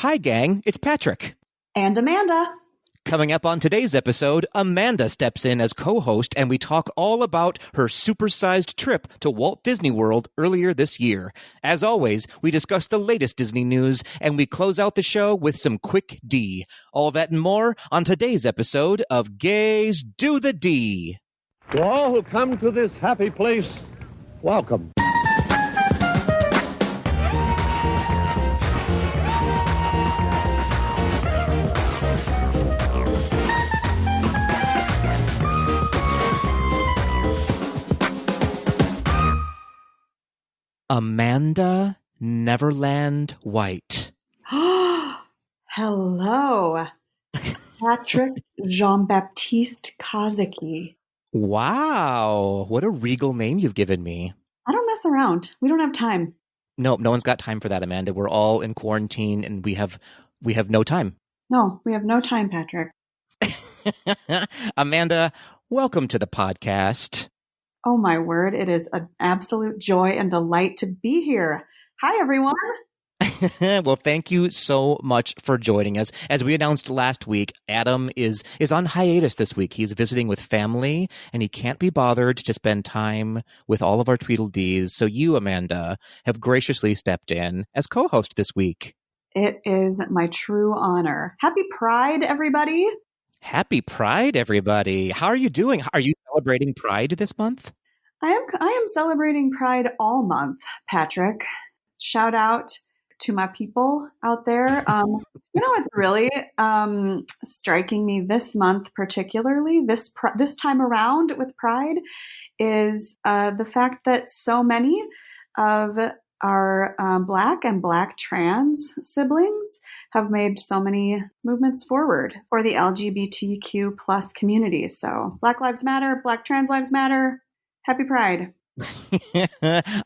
Hi, gang. It's Patrick. And Amanda. Coming up on today's episode, Amanda steps in as co-host, and we talk all about her supersized trip to Walt Disney World earlier this year. As always, we discuss the latest Disney news, and we close out the show with some quick D. All that and more on today's episode of Gays Do the D. To all who come to this happy place, welcome. Amanda Neverland White. Hello, Patrick Jean-Baptiste Kazaki. Wow, what a regal name you've given me. I don't mess around. We don't have time. No one's got time for that, Amanda. We're all in quarantine and we have no time. No, we have no time, Patrick. Amanda, welcome to the podcast. Oh, my word. It is an absolute joy and delight to be here. Hi, everyone. Well, thank you so much for joining us. As we announced last week, Adam is on hiatus this week. He's visiting with family, and he can't be bothered to spend time with all of our Tweedledees. So you, Amanda, have graciously stepped in as co-host this week. It is my true honor. Happy Pride, everybody. Happy Pride, everybody. How are you doing? Are you celebrating Pride this month? I am celebrating Pride all month, Patrick. Shout out to my people out there. What's really striking me this month, particularly this time around with Pride, is the fact that so many of our Black and Black trans siblings have made so many movements forward for the LGBTQ plus communities. So Black Lives Matter, Black Trans Lives Matter. Happy Pride.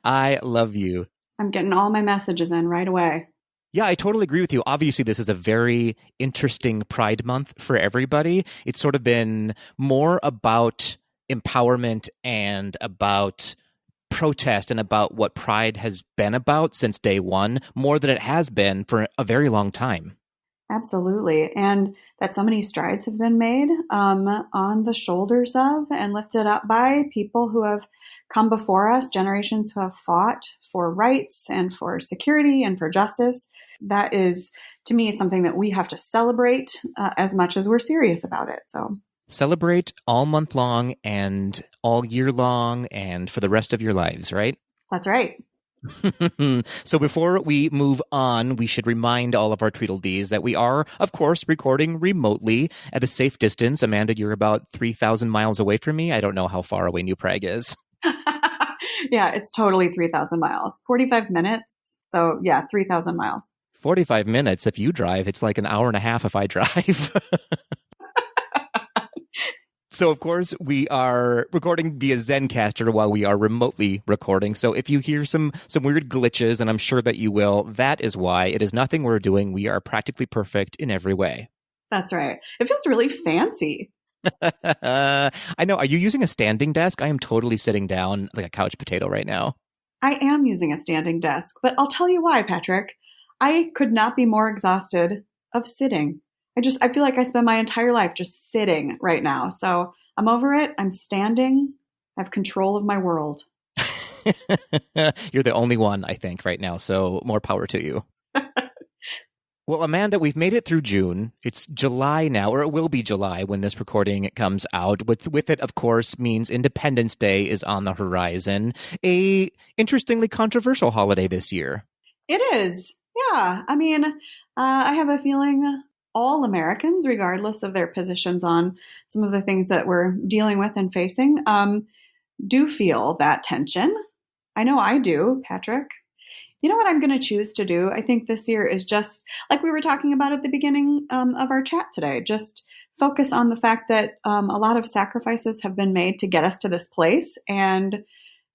I love you. I'm getting all my messages in right away. Yeah, I totally agree with you. Obviously, this is a very interesting Pride Month for everybody. It's sort of been more about empowerment and about protest and about what Pride has been about since day one, more than it has been for a very long time. Absolutely. And that so many strides have been made on the shoulders of and lifted up by people who have come before us, generations who have fought for rights and for security and for justice. That is, to me, something that we have to celebrate as much as we're serious about it. So celebrate all month long and all year long and for the rest of your lives, right? That's right. So before we move on, we should remind all of our Tweedledees that we are, of course, recording remotely at a safe distance. Amanda, you're about 3,000 miles away from me. I don't know how far away New Prague is. Yeah, it's totally 3,000 miles. 45 minutes. So yeah, 3,000 miles. 45 minutes if you drive. It's like an hour and a half if I drive. So, of course, we are recording via Zencastr while we are remotely recording. So if you hear some weird glitches, and I'm sure that you will, that is why. It is nothing we're doing. We are practically perfect in every way. That's right. It feels really fancy. I know. Are you using a standing desk? I am totally sitting down like a couch potato right now. I am using a standing desk, but I'll tell you why, Patrick. I could not be more exhausted of sitting. I feel like I spend my entire life just sitting right now. So I'm over it. I'm standing. I have control of my world. You're the only one, I think, right now. So more power to you. Well, Amanda, we've made it through June. It's July now, or it will be July when this recording comes out. With it, of course, means Independence Day is on the horizon. A interestingly controversial holiday this year. It is. Yeah. I mean, I have a feeling all Americans, regardless of their positions on some of the things that we're dealing with and facing, do feel that tension. I know I do, Patrick. You know what I'm going to choose to do? I think this year is just, like we were talking about at the beginning of our chat today, just focus on the fact that a lot of sacrifices have been made to get us to this place. And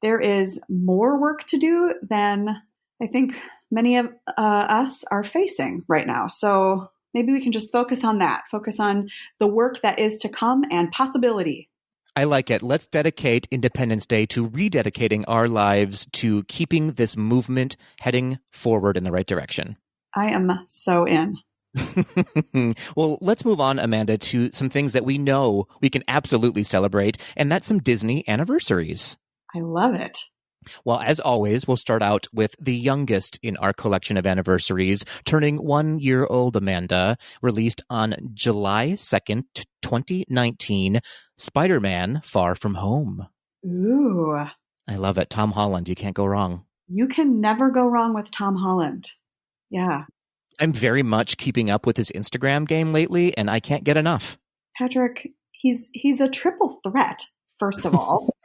there is more work to do than I think many of us are facing right now. So maybe we can just focus on that, focus on the work that is to come and possibility. I like it. Let's dedicate Independence Day to rededicating our lives to keeping this movement heading forward in the right direction. I am so in. Well, let's move on, Amanda, to some things that we know we can absolutely celebrate, and that's some Disney anniversaries. I love it. Well, as always, we'll start out with the youngest in our collection of anniversaries, turning 1 year old, Amanda, released on July 2nd, 2019, Spider-Man Far From Home. Ooh. I love it. Tom Holland, you can't go wrong. You can never go wrong with Tom Holland. Yeah. I'm very much keeping up with his Instagram game lately, and I can't get enough. Patrick, he's a triple threat, first of all.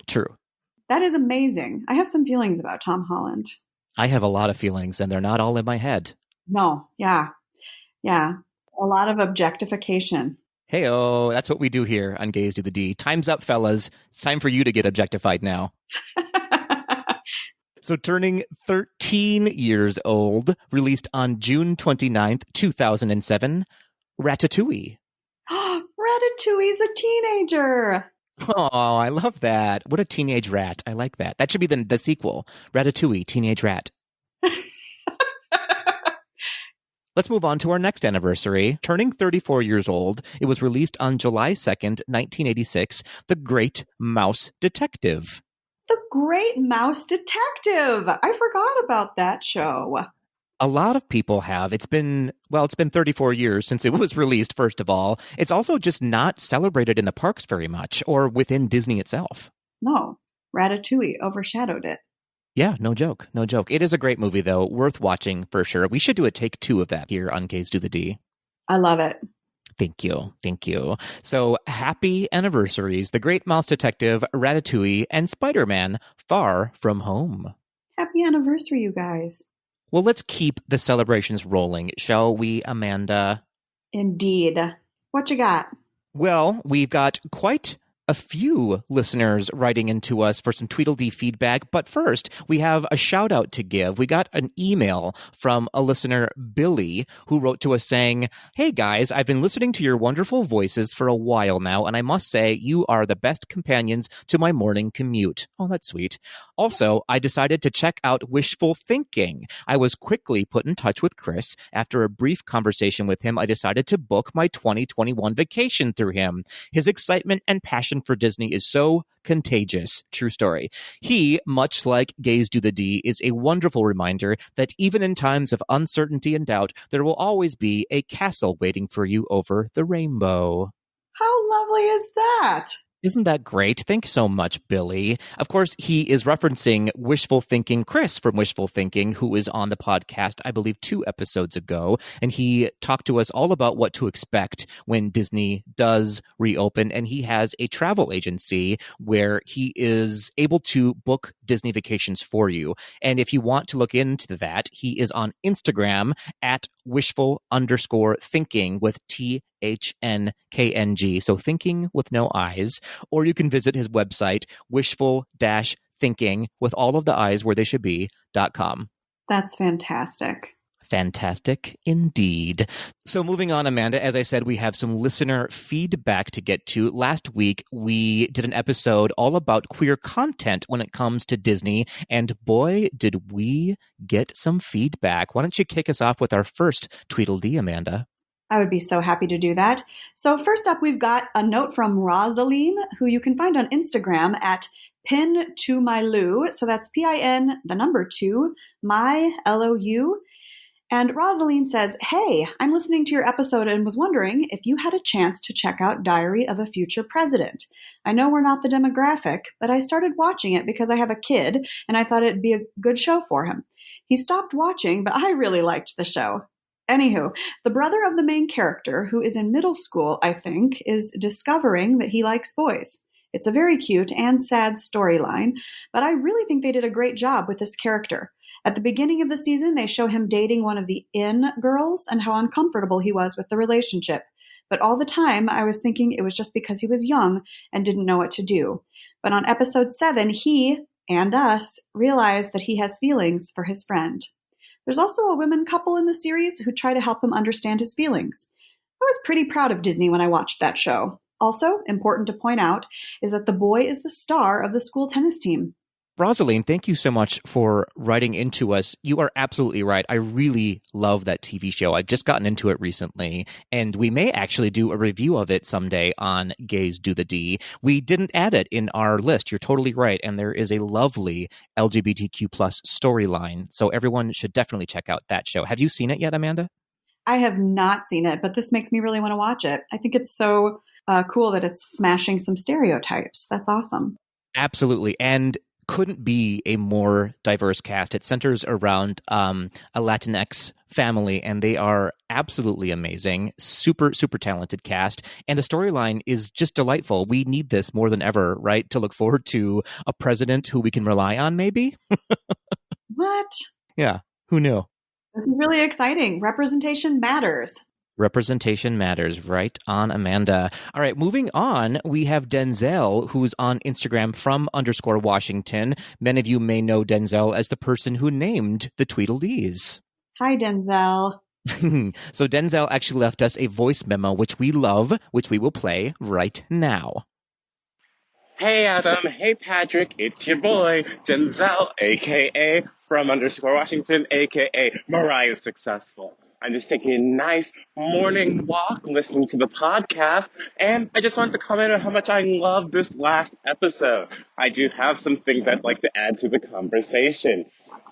True. That is amazing. I have some feelings about Tom Holland. I have a lot of feelings, and they're not all in my head. No, yeah. Yeah. A lot of objectification. Hey-oh, that's what we do here on Gaze to the D. Time's up, fellas. It's time for you to get objectified now. So turning 13 years old, released on June 29th, 2007, Ratatouille. Ratatouille's a teenager. Oh, I love that. What a teenage rat. I like that. That should be the sequel. Ratatouille, Teenage Rat. Let's move on to our next anniversary. Turning 34 years old, it was released on July 2nd, 1986, The Great Mouse Detective. The Great Mouse Detective. I forgot about that show. A lot of people have. It's been 34 years since it was released, first of all. It's also just not celebrated in the parks very much or within Disney itself. No, Ratatouille overshadowed it. Yeah, no joke. No joke. It is a great movie, though. Worth watching for sure. We should do a take 2 of that here on Gaze to the D. I love it. Thank you. Thank you. So happy anniversaries, The Great Mouse Detective, Ratatouille, and Spider-Man Far From Home. Happy anniversary, you guys. Well, let's keep the celebrations rolling, shall we, Amanda? Indeed. What you got? Well, we've got quite a few listeners writing into us for some Tweedledee feedback. But first, we have a shout out to give. We got an email from a listener, Billy, who wrote to us saying, "Hey guys, I've been listening to your wonderful voices for a while now, and I must say you are the best companions to my morning commute." Oh, that's sweet. Also, I decided to check out Wishful Thinking. I was quickly put in touch with Chris. After a brief conversation with him, I decided to book my 2021 vacation through him. His excitement and passion for Disney is so contagious. True story. He, much like Gaze Do the D, is a wonderful reminder that even in times of uncertainty and doubt, there will always be a castle waiting for you over the rainbow. How lovely is that? Isn't that great? Thanks so much, Billy. Of course, he is referencing Wishful Thinking, Chris from Wishful Thinking, who is on the podcast, I believe, 2 episodes ago. And he talked to us all about what to expect when Disney does reopen. And he has a travel agency where he is able to book Disney vacations for you. And if you want to look into that, he is on Instagram at wishful_thinking with THNKNG. So thinking with no eyes. Or you can visit his website, wishful-thinking with all of the eyes where they should be.com. That's fantastic. Fantastic indeed. So moving on, Amanda, as I said, we have some listener feedback to get to. Last week, we did an episode all about queer content when it comes to Disney, and boy, did we get some feedback. Why don't you kick us off with our first Tweedledee, Amanda? I would be so happy to do that. So first up, we've got a note from Rosaline, who you can find on Instagram at pin2mylou. So that's PIN, the number 2, my LOU. And Rosaline says, "Hey, I'm listening to your episode and was wondering if you had a chance to check out Diary of a Future President. I know we're not the demographic, but I started watching it because I have a kid and I thought it'd be a good show for him. He stopped watching, but I really liked the show. Anywho, the brother of the main character, who is in middle school, I think, is discovering that he likes boys. It's a very cute and sad storyline, but I really think they did a great job with this character. At the beginning of the season, they show him dating one of the in girls and how uncomfortable he was with the relationship. But all the time, I was thinking it was just because he was young and didn't know what to do. But on episode 7, he, and us, realize that he has feelings for his friend. There's also a women couple in the series who try to help him understand his feelings. I was pretty proud of Disney when I watched that show. Also, important to point out, is that the boy is the star of the school tennis team. Rosaline, thank you so much for writing into us. You are absolutely right. I really love that TV show. I've just gotten into it recently, and we may actually do a review of it someday on Gays Do the D. We didn't add it in our list. You're totally right. And there is a lovely LGBTQ plus storyline. So everyone should definitely check out that show. Have you seen it yet, Amanda? I have not seen it, but this makes me really want to watch it. I think it's so cool that it's smashing some stereotypes. That's awesome. Absolutely. And couldn't be a more diverse cast. It centers around a Latinx family, and they are absolutely amazing. Super, super talented cast. And the storyline is just delightful. We need this more than ever, right? To look forward to a president who we can rely on, maybe? What? Yeah, who knew? This is really exciting. Representation matters. Representation matters. Right on, Amanda. All right, moving on, we have Denzel, who's on Instagram from _Washington. Many of you may know Denzel as the person who named the Tweedledees. Hi, Denzel. So Denzel actually left us a voice memo, which we love, which we will play right now. Hey, Adam. Hey, Patrick. It's your boy, Denzel, a.k.a. from _Washington, a.k.a. Mariah's Successful. I'm just taking a nice morning walk, listening to the podcast, and I just wanted to comment on how much I love this last episode. I do have some things I'd like to add to the conversation.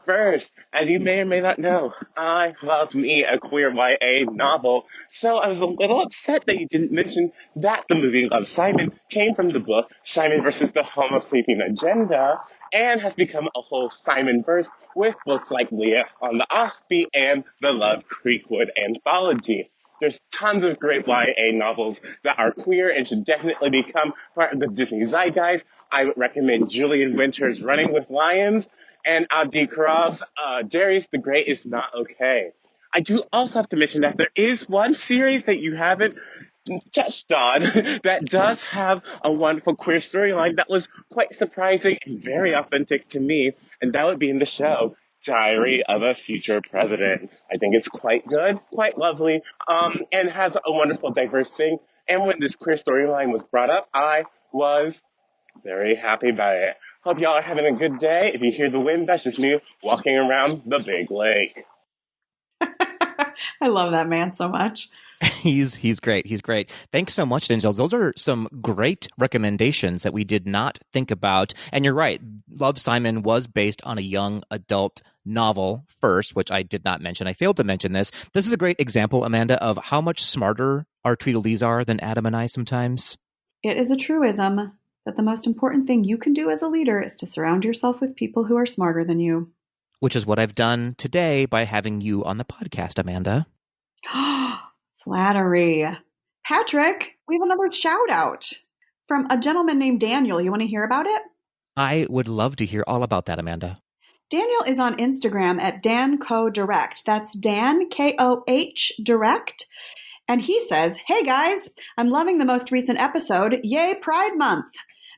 First, as you may or may not know, I love me a queer YA novel, so I was a little upset that you didn't mention that the movie Love, Simon came from the book Simon versus the Homo Sleeping Agenda, and has become a whole Simon-verse with books like Leah on the Offbeat and the Love Creekwood anthology. There's tons of great YA novels that are queer and should definitely become part of the Disney zeitgeist. I would recommend Julian Winter's Running with Lions, and Adi Karav's Darius the Great is Not Okay. I do also have to mention that there is one series that you haven't touched on that does have a wonderful queer storyline that was quite surprising and very authentic to me, and that would be in the show Diary of a Future President. I think it's quite good, quite lovely, and has a wonderful diverse thing. And when this queer storyline was brought up, I was very happy about it. Hope y'all are having a good day. If you hear the wind, that's just me walking around the big lake. I love that man so much. He's great. He's great. Thanks so much, Denzel. Those are some great recommendations that we did not think about. And you're right. Love, Simon was based on a young adult novel first, which I did not mention. I failed to mention this. This is a great example, Amanda, of how much smarter our Tweedledees are than Adam and I sometimes. It is a truism that the most important thing you can do as a leader is to surround yourself with people who are smarter than you. Which is what I've done today by having you on the podcast, Amanda. Flattery. Patrick, we have another shout out from a gentleman named Daniel. You want to hear about it? I would love to hear all about that, Amanda. Daniel is on Instagram at DanCoDirect. That's Dan, K-O-H, Direct. And he says, "Hey guys, I'm loving the most recent episode. Yay, Pride Month.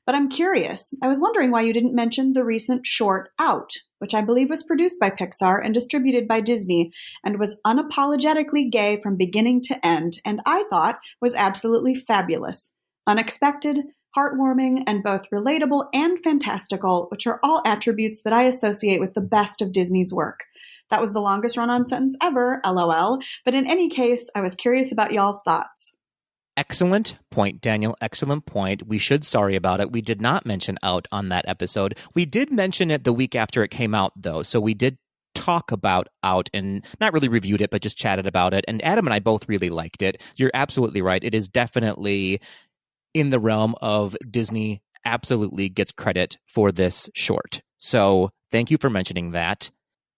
But I'm curious. I was wondering why you didn't mention the recent short Out, which I believe was produced by Pixar and distributed by Disney and was unapologetically gay from beginning to end, and I thought was absolutely fabulous. Unexpected, heartwarming, and both relatable and fantastical, which are all attributes that I associate with the best of Disney's work. That was the longest run-on sentence ever, LOL, but in any case, I was curious about y'all's thoughts." Excellent point, Daniel. Excellent point. We should sorry about it. We did not mention Out on that episode. We did mention it the week after it came out, though. So we did talk about Out and not really reviewed it, but just chatted about it. And Adam and I both really liked it. You're absolutely right. It is definitely in the realm of Disney absolutely gets credit for this short. So thank you for mentioning that.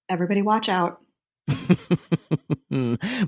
Everybody watch out.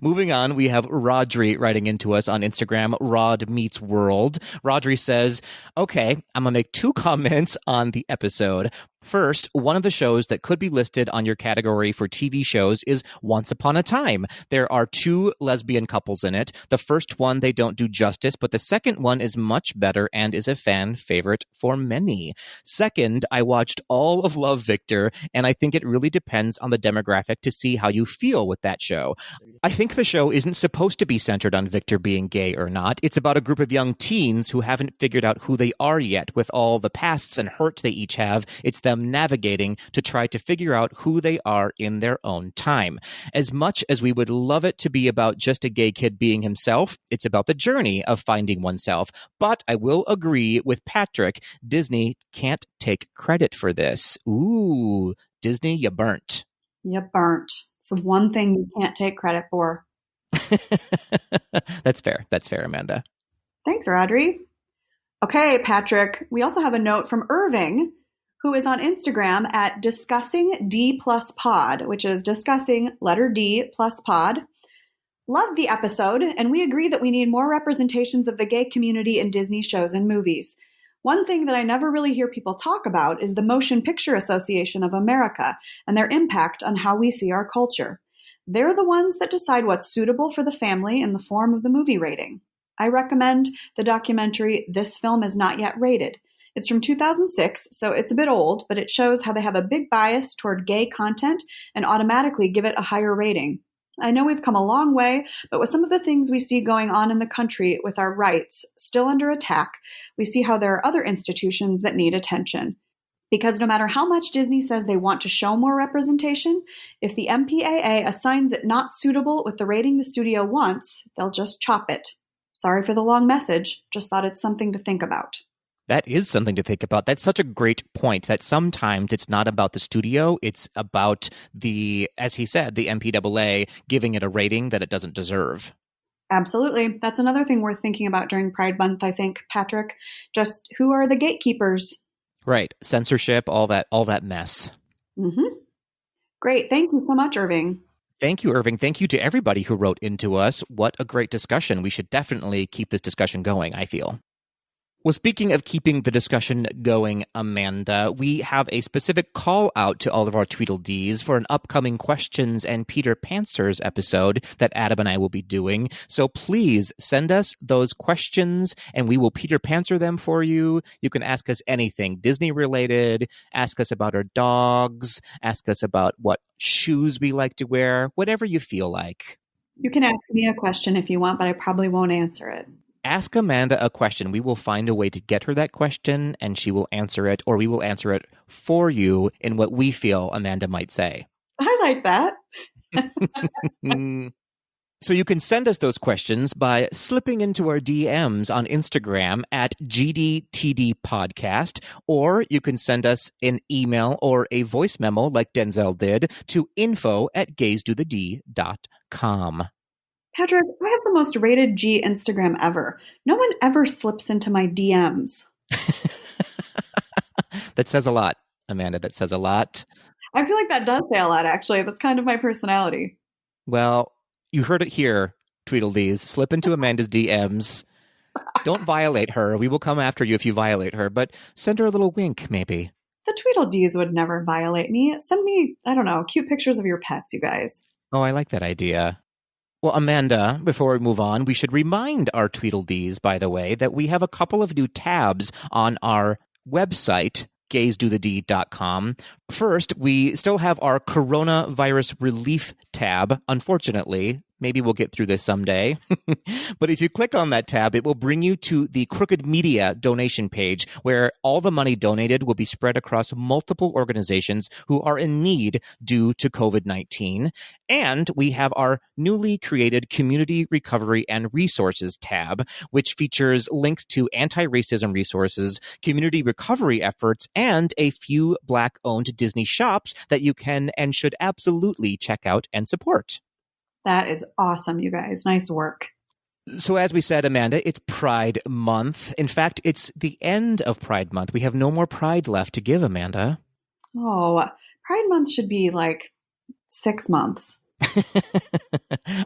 Moving on, we have Rodri writing into us on Instagram, Rod Meets World. Rodri says, "Okay, I'm going to make 2 comments on the episode. First, one of the shows that could be listed on your category for TV shows is Once Upon a Time. There are 2 lesbian couples in it. The first one, they don't do justice, but the second one is much better and is a fan favorite for many. Second, I watched all of Love, Victor, and I think it really depends on the demographic to see how you feel with that show. I think the show isn't supposed to be centered on Victor being gay or not. It's about a group of young teens who haven't figured out who they are yet. With all the pasts and hurt they each have, it's them navigating to try to figure out who they are in their own time. As much as we would love it to be about just a gay kid being himself, it's about the journey of finding oneself. But I will agree with Patrick, Disney can't take credit for this. Ooh, Disney, you burnt. You burnt. It's the one thing you can't take credit for. That's fair. That's fair, Amanda. Thanks, Rodri. Okay, Patrick. We also have a note from Irving, who is on Instagram at discussing D plus pod, which is discussing letter D plus pod. Loved the episode, and we agree that we need more representations of the gay community in Disney shows and movies. One thing that I never really hear people talk about is the Motion Picture Association of America and their impact on how we see our culture. They're the ones that decide what's suitable for the family in the form of the movie rating. I recommend the documentary This Film Is Not Yet Rated. It's from 2006, so it's a bit old, but it shows how they have a big bias toward gay content and automatically give it a higher rating. I know we've come a long way, but with some of the things we see going on in the country with our rights still under attack, we see how there are other institutions that need attention. Because no matter how much Disney says they want to show more representation, if the MPAA assigns it not suitable with the rating the studio wants, they'll just chop it. Sorry for the long message, just thought it's something to think about. That is something to think about. That's such a great point that sometimes it's not about the studio. It's about the, as he said, the MPAA giving it a rating that it doesn't deserve. Absolutely. That's another thing worth thinking about during Pride Month, I think, Patrick. Just who are the gatekeepers? Right. Censorship, all that mess. Mm-hmm. Great. Thank you so much, Irving. Thank you, Irving. Thank you to everybody who wrote into us. What a great discussion. We should definitely keep this discussion going, I feel. Well, speaking of keeping the discussion going, Amanda, we have a specific call out to all of our Tweedledees for an upcoming Questions and Peter Pantsers episode that Adam and I will be doing. So please send us those questions and we will Peter Pantser them for you. You can ask us anything Disney related, ask us about our dogs, ask us about what shoes we like to wear, whatever you feel like. You can ask me a question if you want, but I probably won't answer it. Ask Amanda a question. We will find a way to get her that question and she will answer it, or we will answer it for you in what we feel Amanda might say. I like that. So you can send us those questions by slipping into our DMs on Instagram at GDTD Podcast, or you can send us an email or a voice memo like Denzel did to info@gaysdothed.com. Patrick, I have the most rated G Instagram ever. No one ever slips into my DMs. That says a lot, Amanda. That says a lot. I feel like that does say a lot, actually. That's kind of my personality. Well, you heard it here, Tweedledees. Slip into Amanda's DMs. Don't violate her. We will come after you if you violate her, but send her a little wink, maybe. The Tweedledees would never violate me. Send me, I don't know, cute pictures of your pets, you guys. Oh, I like that idea. Well, Amanda, before we move on, we should remind our Tweedledees, by the way, that we have a couple of new tabs on our website, gaysdothed.com. First, we still have our coronavirus relief tab, unfortunately. Maybe we'll get through this someday. But if you click on that tab, it will bring you to the Crooked Media donation page, where all the money donated will be spread across multiple organizations who are in need due to COVID-19. And we have our newly created Community Recovery and Resources tab, which features links to anti-racism resources, community recovery efforts, and a few Black-owned Disney shops that you can and should absolutely check out and support. That is awesome, you guys. Nice work. So as we said, Amanda, it's Pride Month. In fact, it's the end of Pride Month. We have no more Pride left to give, Amanda. Oh, Pride Month should be like 6 months.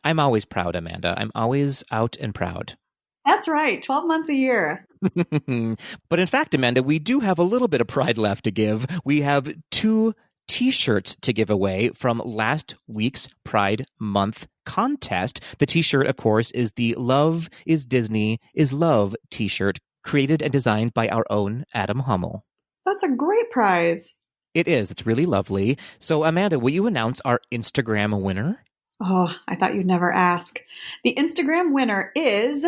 I'm always proud, Amanda. I'm always out and proud. That's right. 12 months a year. But in fact, Amanda, we do have a little bit of pride left to give. We have 2 T-shirts to give away from last week's Pride Month contest. The T-shirt, of course, is the Love is Disney is Love T-shirt, created and designed by our own Adam Hummel. That's a great prize. It is. It's really lovely. So, Amanda, will you announce our Instagram winner? Oh, I thought you'd never ask. The Instagram winner is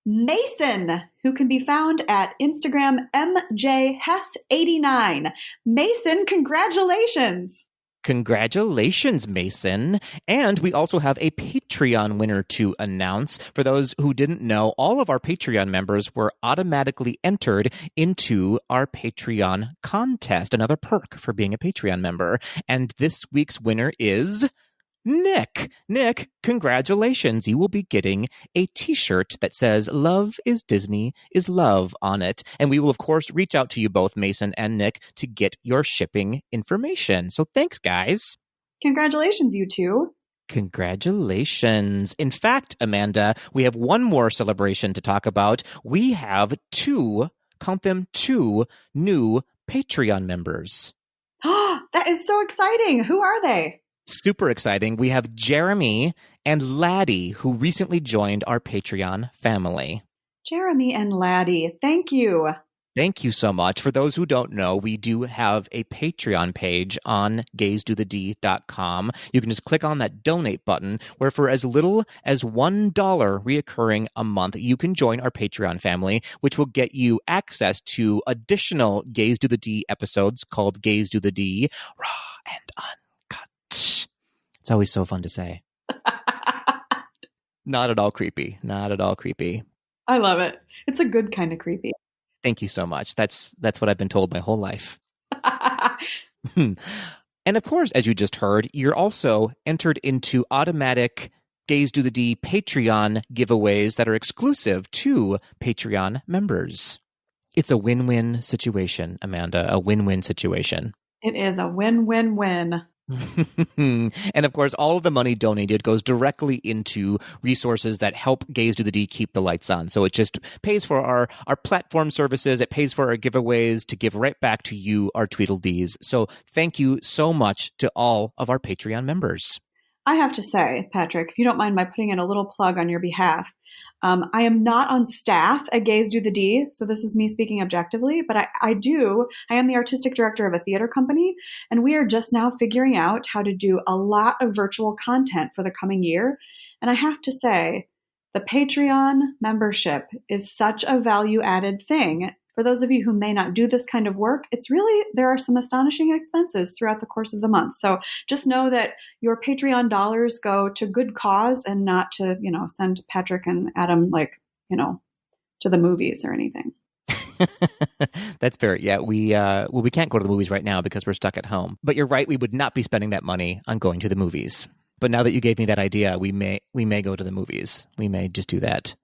Mason, who can be found at Instagram MJHess89. Mason, congratulations! Congratulations, Mason. And we also have a Patreon winner to announce. For those who didn't know, all of our Patreon members were automatically entered into our Patreon contest, another perk for being a Patreon member. And this week's winner is Nick. Nick, congratulations. You will be getting a t-shirt that says "Love is Disney is Love" on it. And we will, of course, reach out to you both, Mason and Nick, to get your shipping information. So thanks, guys. Congratulations, you two. Congratulations. In fact, Amanda, we have one more celebration to talk about. We have two new Patreon members. That is so exciting. Who are they? Super exciting. We have Jeremy and Laddie, who recently joined our Patreon family. Jeremy and Laddie, thank you. Thank you so much. For those who don't know, we do have a Patreon page on gaysdothed.com. You can just click on that donate button, where for as little as $1 reoccurring a month, you can join our Patreon family, which will get you access to additional Gays Do the D episodes called Gays Do the D, raw and uncut. It's always so fun to say. Not at all creepy. Not at all creepy. I love it. It's a good kind of creepy. Thank you so much. That's what I've been told my whole life. And of course, as you just heard, you're also entered into automatic Gays Do the D Patreon giveaways that are exclusive to Patreon members. It's a win-win situation, Amanda, a win-win situation. It is a win-win-win. And of course, all of the money donated goes directly into resources that help Gays Do the D keep the lights on. So it just pays for our platform services. It pays for our giveaways to give right back to you, our Tweedledees. So thank you so much to all of our Patreon members. I have to say, Patrick, if you don't mind my putting in a little plug on your behalf, I am not on staff at Gays Do the D, so this is me speaking objectively, but I am the artistic director of a theater company, and we are just now figuring out how to do a lot of virtual content for the coming year. And I have to say, the Patreon membership is such a value-added thing. For those of you who may not do this kind of work, there are some astonishing expenses throughout the course of the month. So just know that your Patreon dollars go to good cause and not to, send Patrick and Adam, to the movies or anything. That's fair. Yeah, we can't go to the movies right now because we're stuck at home. But you're right, we would not be spending that money on going to the movies. But now that you gave me that idea, we may go to the movies. We may just do that.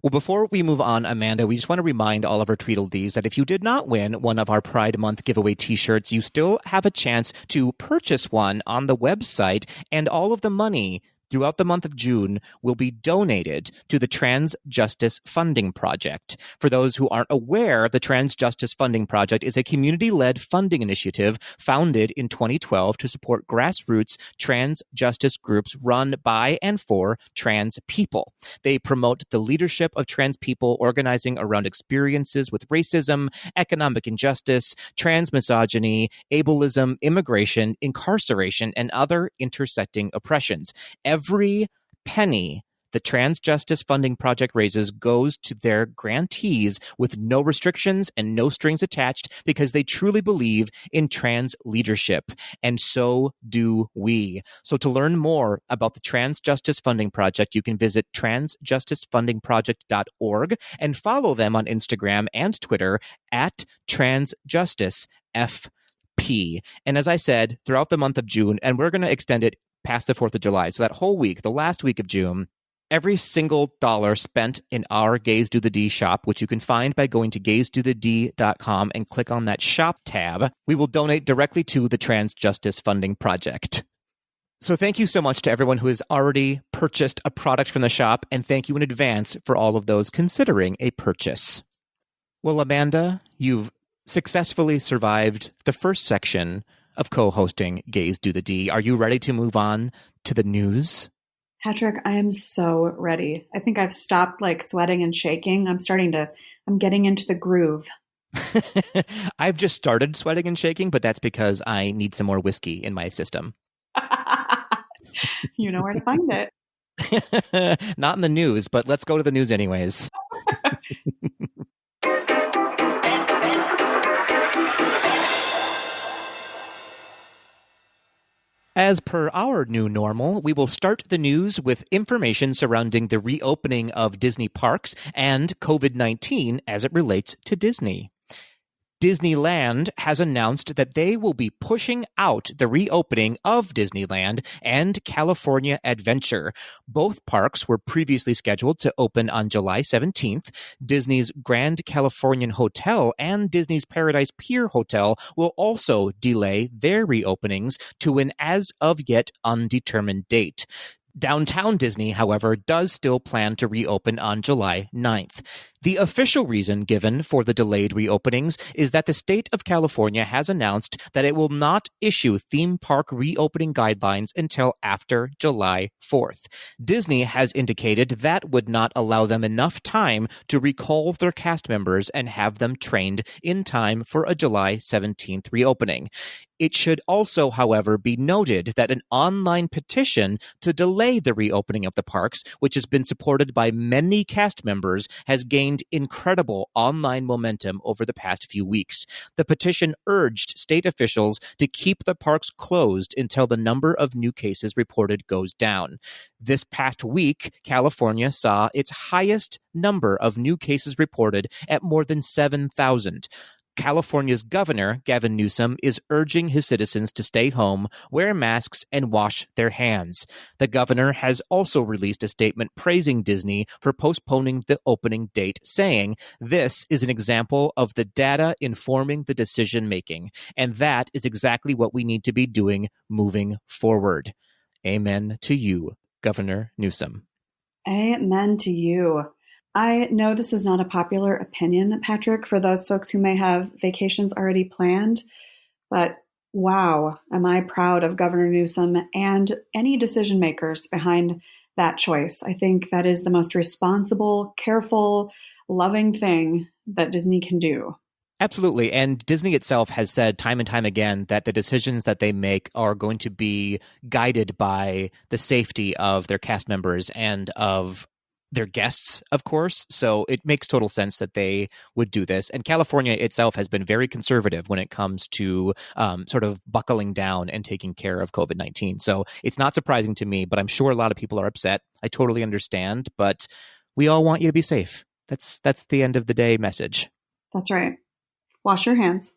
Well, before we move on, Amanda, we just want to remind all of our Tweedledees that if you did not win one of our Pride Month giveaway t-shirts, you still have a chance to purchase one on the website, and all of the money throughout the month of June will be donated to the Trans Justice Funding Project. For those who aren't aware, the Trans Justice Funding Project is a community-led funding initiative founded in 2012 to support grassroots trans justice groups run by and for trans people. They promote the leadership of trans people organizing around experiences with racism, economic injustice, trans misogyny, ableism, immigration, incarceration, and other intersecting oppressions. Every penny the Trans Justice Funding Project raises goes to their grantees with no restrictions and no strings attached, because they truly believe in trans leadership. And so do we. So to learn more about the Trans Justice Funding Project, you can visit transjusticefundingproject.org and follow them on Instagram and Twitter at transjusticefp. And as I said, throughout the month of June, and we're going to extend it past the 4th of July. So that whole week, the last week of June, every single dollar spent in our Gays Do the D shop, which you can find by going to gaysdothed.com and click on that shop tab, we will donate directly to the Trans Justice Funding Project. So thank you so much to everyone who has already purchased a product from the shop, and thank you in advance for all of those considering a purchase. Well, Amanda, you've successfully survived the first section of co-hosting Gays Do the D. Are you ready to move on to the news? Patrick, I am so ready. I think I've stopped sweating and shaking. I'm getting into the groove. I've just started sweating and shaking, but that's because I need some more whiskey in my system. You know where to find it. Not in the news, but let's go to the news anyways. As per our new normal, we will start the news with information surrounding the reopening of Disney parks and COVID-19 as it relates to Disney. Disneyland has announced that they will be pushing out the reopening of Disneyland and California Adventure. Both parks were previously scheduled to open on July 17th. Disney's Grand Californian Hotel and Disney's Paradise Pier Hotel will also delay their reopenings to an as of yet undetermined date. Downtown Disney, however, does still plan to reopen on July 9th. The official reason given for the delayed reopenings is that the state of California has announced that it will not issue theme park reopening guidelines until after July 4th. Disney has indicated that would not allow them enough time to recall their cast members and have them trained in time for a July 17th reopening. It should also, however, be noted that an online petition to delay the reopening of the parks, which has been supported by many cast members, has gained incredible online momentum over the past few weeks. The petition urged state officials to keep the parks closed until the number of new cases reported goes down. This past week, California saw its highest number of new cases reported at more than 7,000. California's governor, Gavin Newsom, is urging his citizens to stay home, wear masks, and wash their hands. The governor has also released a statement praising Disney for postponing the opening date, saying, "This is an example of the data informing the decision-making, and that is exactly what we need to be doing moving forward." Amen to you, Governor Newsom. Amen to you. I know this is not a popular opinion, Patrick, for those folks who may have vacations already planned, but wow, am I proud of Governor Newsom and any decision makers behind that choice. I think that is the most responsible, careful, loving thing that Disney can do. Absolutely. And Disney itself has said time and time again that the decisions that they make are going to be guided by the safety of their cast members and of their guests, of course. So it makes total sense that they would do this. And California itself has been very conservative when it comes to sort of buckling down and taking care of COVID-19. So it's not surprising to me, but I'm sure a lot of people are upset. I totally understand, but we all want you to be safe. That's the end of the day message. That's right. Wash your hands.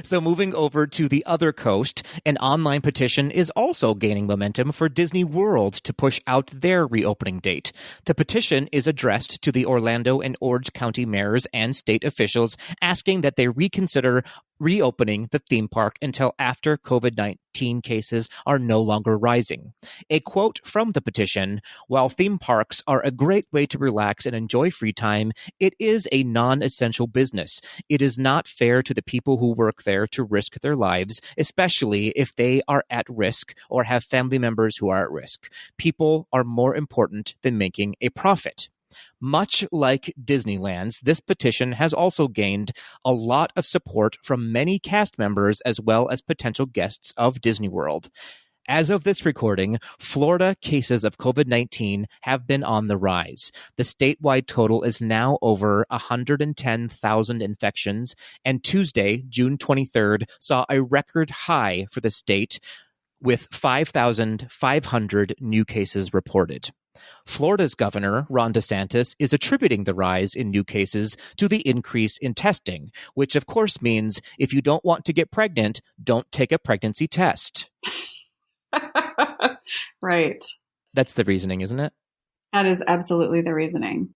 So moving over to the other coast, an online petition is also gaining momentum for Disney World to push out their reopening date. The petition is addressed to the Orlando and Orange County mayors and state officials, asking that they reconsider reopening the theme park until after COVID-19 cases are no longer rising. A quote from the petition: "While theme parks are a great way to relax and enjoy free time, it is a non-essential business. It is not fair to the people who work there to risk their lives, especially if they are at risk or have family members who are at risk. People are more important than making a profit." Much like Disneyland's, this petition has also gained a lot of support from many cast members as well as potential guests of Disney World. As of this recording, Florida cases of COVID-19 have been on the rise. The statewide total is now over 110,000 infections, and Tuesday, June 23rd, saw a record high for the state with 5,500 new cases reported. Florida's governor, Ron DeSantis, is attributing the rise in new cases to the increase in testing, which of course means if you don't want to get pregnant, don't take a pregnancy test. Right. That's the reasoning, isn't it? That is absolutely the reasoning.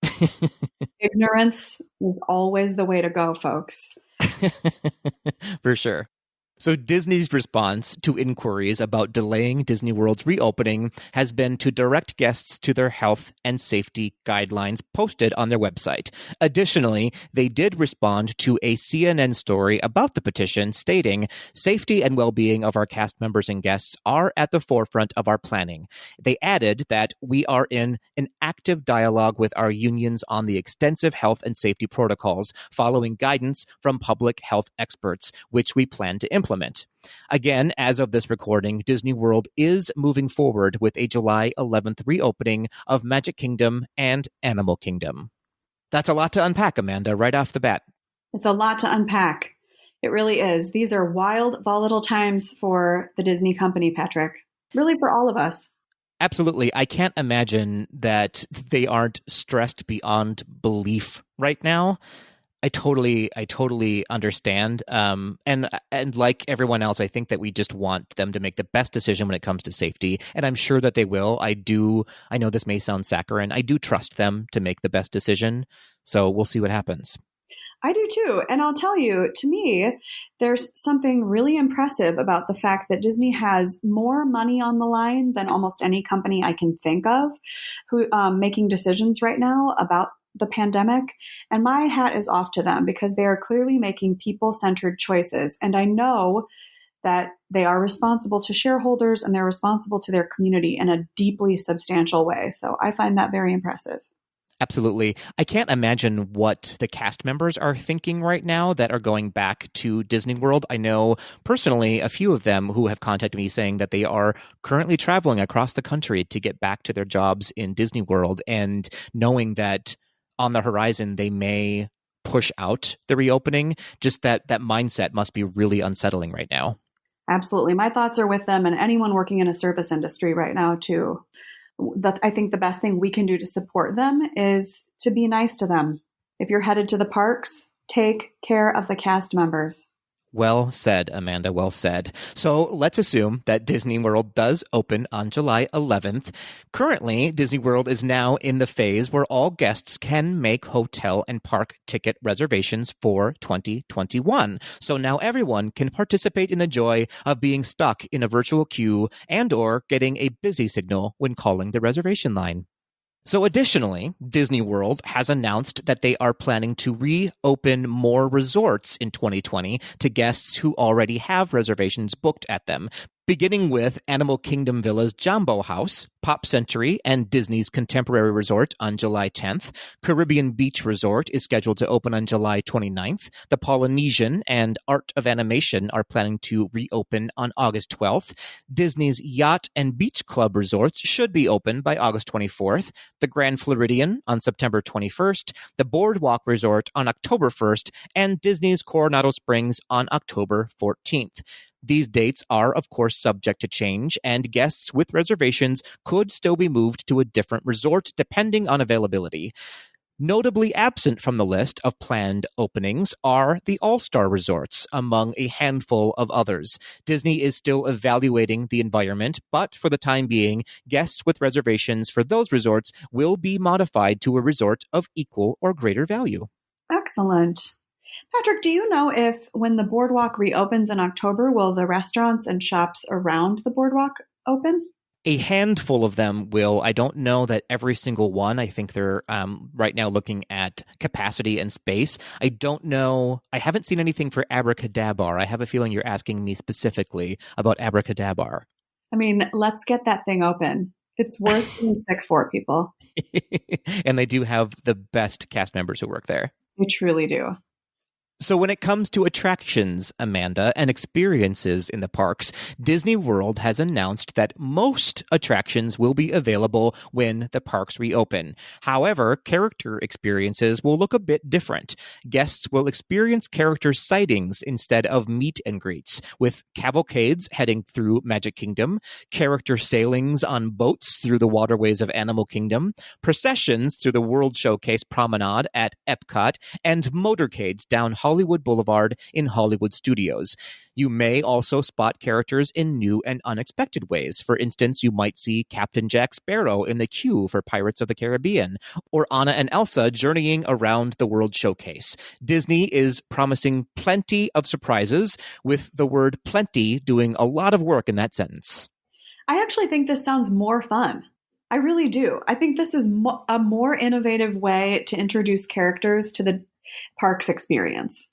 Ignorance is always the way to go, folks. For sure. So Disney's response to inquiries about delaying Disney World's reopening has been to direct guests to their health and safety guidelines posted on their website. Additionally, they did respond to a CNN story about the petition stating, "Safety and well-being of our cast members and guests are at the forefront of our planning." They added that we are in an active dialogue with our unions on the extensive health and safety protocols following guidance from public health experts, which we plan to implement. implement. Again, as of this recording, Disney World is moving forward with a July 11th reopening of Magic Kingdom and Animal Kingdom. That's a lot to unpack, Amanda, right off the bat. It's a lot to unpack. It really is. These are wild, volatile times for the Disney company, Patrick. Really for all of us. Absolutely. I can't imagine that they aren't stressed beyond belief right now. I totally understand. And like everyone else, I think that we just want them to make the best decision when it comes to safety. And I'm sure that they will. I know this may sound saccharine. I do trust them to make the best decision. So we'll see what happens. I do too. And I'll tell you, to me, there's something really impressive about the fact that Disney has more money on the line than almost any company I can think of who making decisions right now about the pandemic. And my hat is off to them because they are clearly making people-centered choices. And I know that they are responsible to shareholders and they're responsible to their community in a deeply substantial way. So I find that very impressive. Absolutely. I can't imagine what the cast members are thinking right now that are going back to Disney World. I know personally a few of them who have contacted me saying that they are currently traveling across the country to get back to their jobs in Disney World, and knowing that on the horizon they may push out the reopening. Just that mindset must be really unsettling right now. Absolutely. My thoughts are with them and anyone working in a service industry right now too. I think the best thing we can do to support them is to be nice to them. If you're headed to the parks, take care of the cast members. Well said, Amanda. Well said. So let's assume that Disney World does open on July 11th. Currently, Disney World is now in the phase where all guests can make hotel and park ticket reservations for 2021. So now everyone can participate in the joy of being stuck in a virtual queue and or getting a busy signal when calling the reservation line. So additionally, Disney World has announced that they are planning to reopen more resorts in 2020 to guests who already have reservations booked at them, beginning with Animal Kingdom Villa's Jambo House, Pop Century, and Disney's Contemporary Resort on July 10th. Caribbean Beach Resort is scheduled to open on July 29th. The Polynesian and Art of Animation are planning to reopen on August 12th. Disney's Yacht and Beach Club resorts should be open by August 24th. The Grand Floridian on September 21st. The Boardwalk Resort on October 1st. And Disney's Coronado Springs on October 14th. These dates are, of course, subject to change, and guests with reservations could still be moved to a different resort depending on availability. Notably absent from the list of planned openings are the All-Star Resorts, among a handful of others. Disney is still evaluating the environment, but for the time being, guests with reservations for those resorts will be modified to a resort of equal or greater value. Excellent. Patrick, do you know if when the boardwalk reopens in October, will the restaurants and shops around the boardwalk open? A handful of them will. I don't know that every single one. I think they're right now looking at capacity and space. I don't know. I haven't seen anything for Abracadabar. I have a feeling you're asking me specifically about Abracadabar. I mean, let's get that thing open. It's worth being sick for, people. And they do have the best cast members who work there. They truly do. So when it comes to attractions, Amanda, and experiences in the parks, Disney World has announced that most attractions will be available when the parks reopen. However, character experiences will look a bit different. Guests will experience character sightings instead of meet and greets, with cavalcades heading through Magic Kingdom, character sailings on boats through the waterways of Animal Kingdom, processions through the World Showcase Promenade at Epcot, and motorcades down Hollywood Boulevard in Hollywood Studios. You may also spot characters in new and unexpected ways. For instance, you might see Captain Jack Sparrow in the queue for Pirates of the Caribbean, or Anna and Elsa journeying around the World Showcase. Disney is promising plenty of surprises, with the word plenty doing a lot of work in that sentence. I actually think this sounds more fun. I really do. I think this is a more innovative way to introduce characters to the parks experience.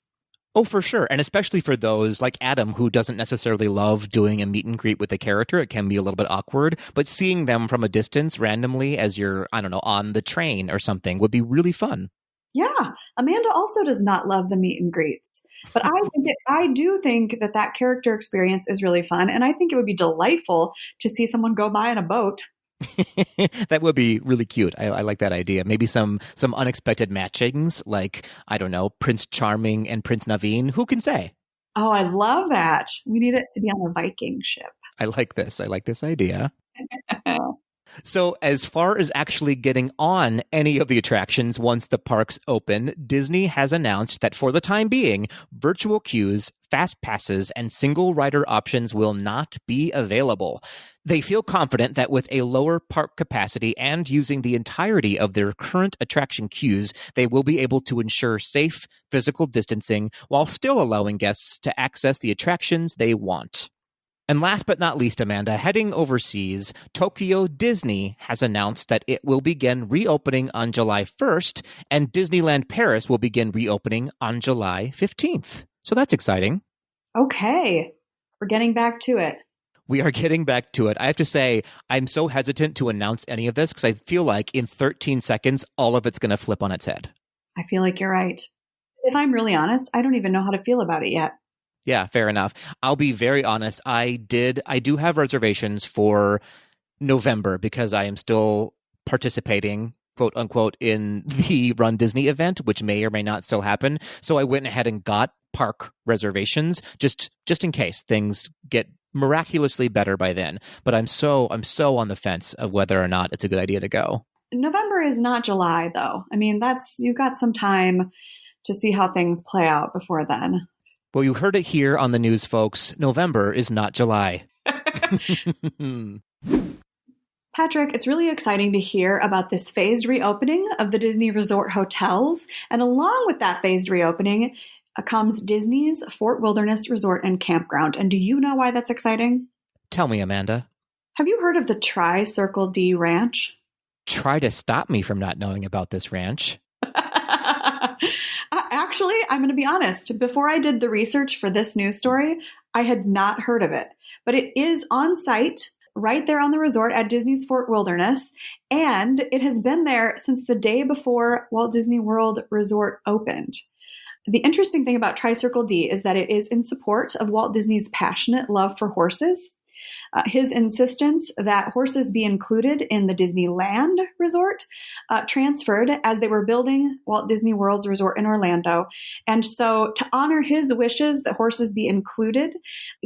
Oh, for sure. And especially for those like Adam, who doesn't necessarily love doing a meet and greet with a character. It can be a little bit awkward, but seeing them from a distance randomly as you're, I don't know, on the train or something would be really fun. Yeah, Amanda also does not love the meet and greets, but I do think that that character experience is really fun, and I think it would be delightful to see someone go by in a boat. That would be really cute. I like that idea. Maybe some unexpected matchings, like, I don't know, Prince Charming and Prince Naveen. Who can say? Oh, I love that. We need it to be on a Viking ship. I like this. I like this idea. So as far as actually getting on any of the attractions once the parks open, Disney has announced that for the time being, virtual queues, fast passes, and single rider options will not be available. They feel confident that with a lower park capacity and using the entirety of their current attraction queues, they will be able to ensure safe physical distancing while still allowing guests to access the attractions they want. And last but not least, Amanda, heading overseas, Tokyo Disney has announced that it will begin reopening on July 1st, and Disneyland Paris will begin reopening on July 15th. So that's exciting. Okay, we're getting back to it. We are getting back to it. I have to say, I'm so hesitant to announce any of this because I feel like in 13 seconds, all of it's going to flip on its head. I feel like you're right. If I'm really honest, I don't even know how to feel about it yet. Yeah, fair enough. I'll be very honest. I do have reservations for November because I am still participating, quote unquote, in the Run Disney event, which may or may not still happen. So I went ahead and got park reservations just in case things get miraculously better by then. But I'm so on the fence of whether or not it's a good idea to go. November is not July, though. I mean, you've got some time to see how things play out before then. Well, you heard it here on the news, folks. November is not July. Patrick, it's really exciting to hear about this phased reopening of the Disney Resort hotels. And along with that phased reopening comes Disney's Fort Wilderness Resort and Campground. And do you know why that's exciting? Tell me, Amanda. Have you heard of the Tri-Circle D Ranch? Try to stop me from not knowing about this ranch. Actually, I'm going to be honest. Before I did the research for this news story, I had not heard of it. But it is on site right there on the resort at Disney's Fort Wilderness. And it has been there since the day before Walt Disney World Resort opened. The interesting thing about Tri-Circle D is that it is in support of Walt Disney's passionate love for horses. His insistence that horses be included in the Disneyland Resort transferred as they were building Walt Disney World's resort in Orlando. And so to honor his wishes that horses be included,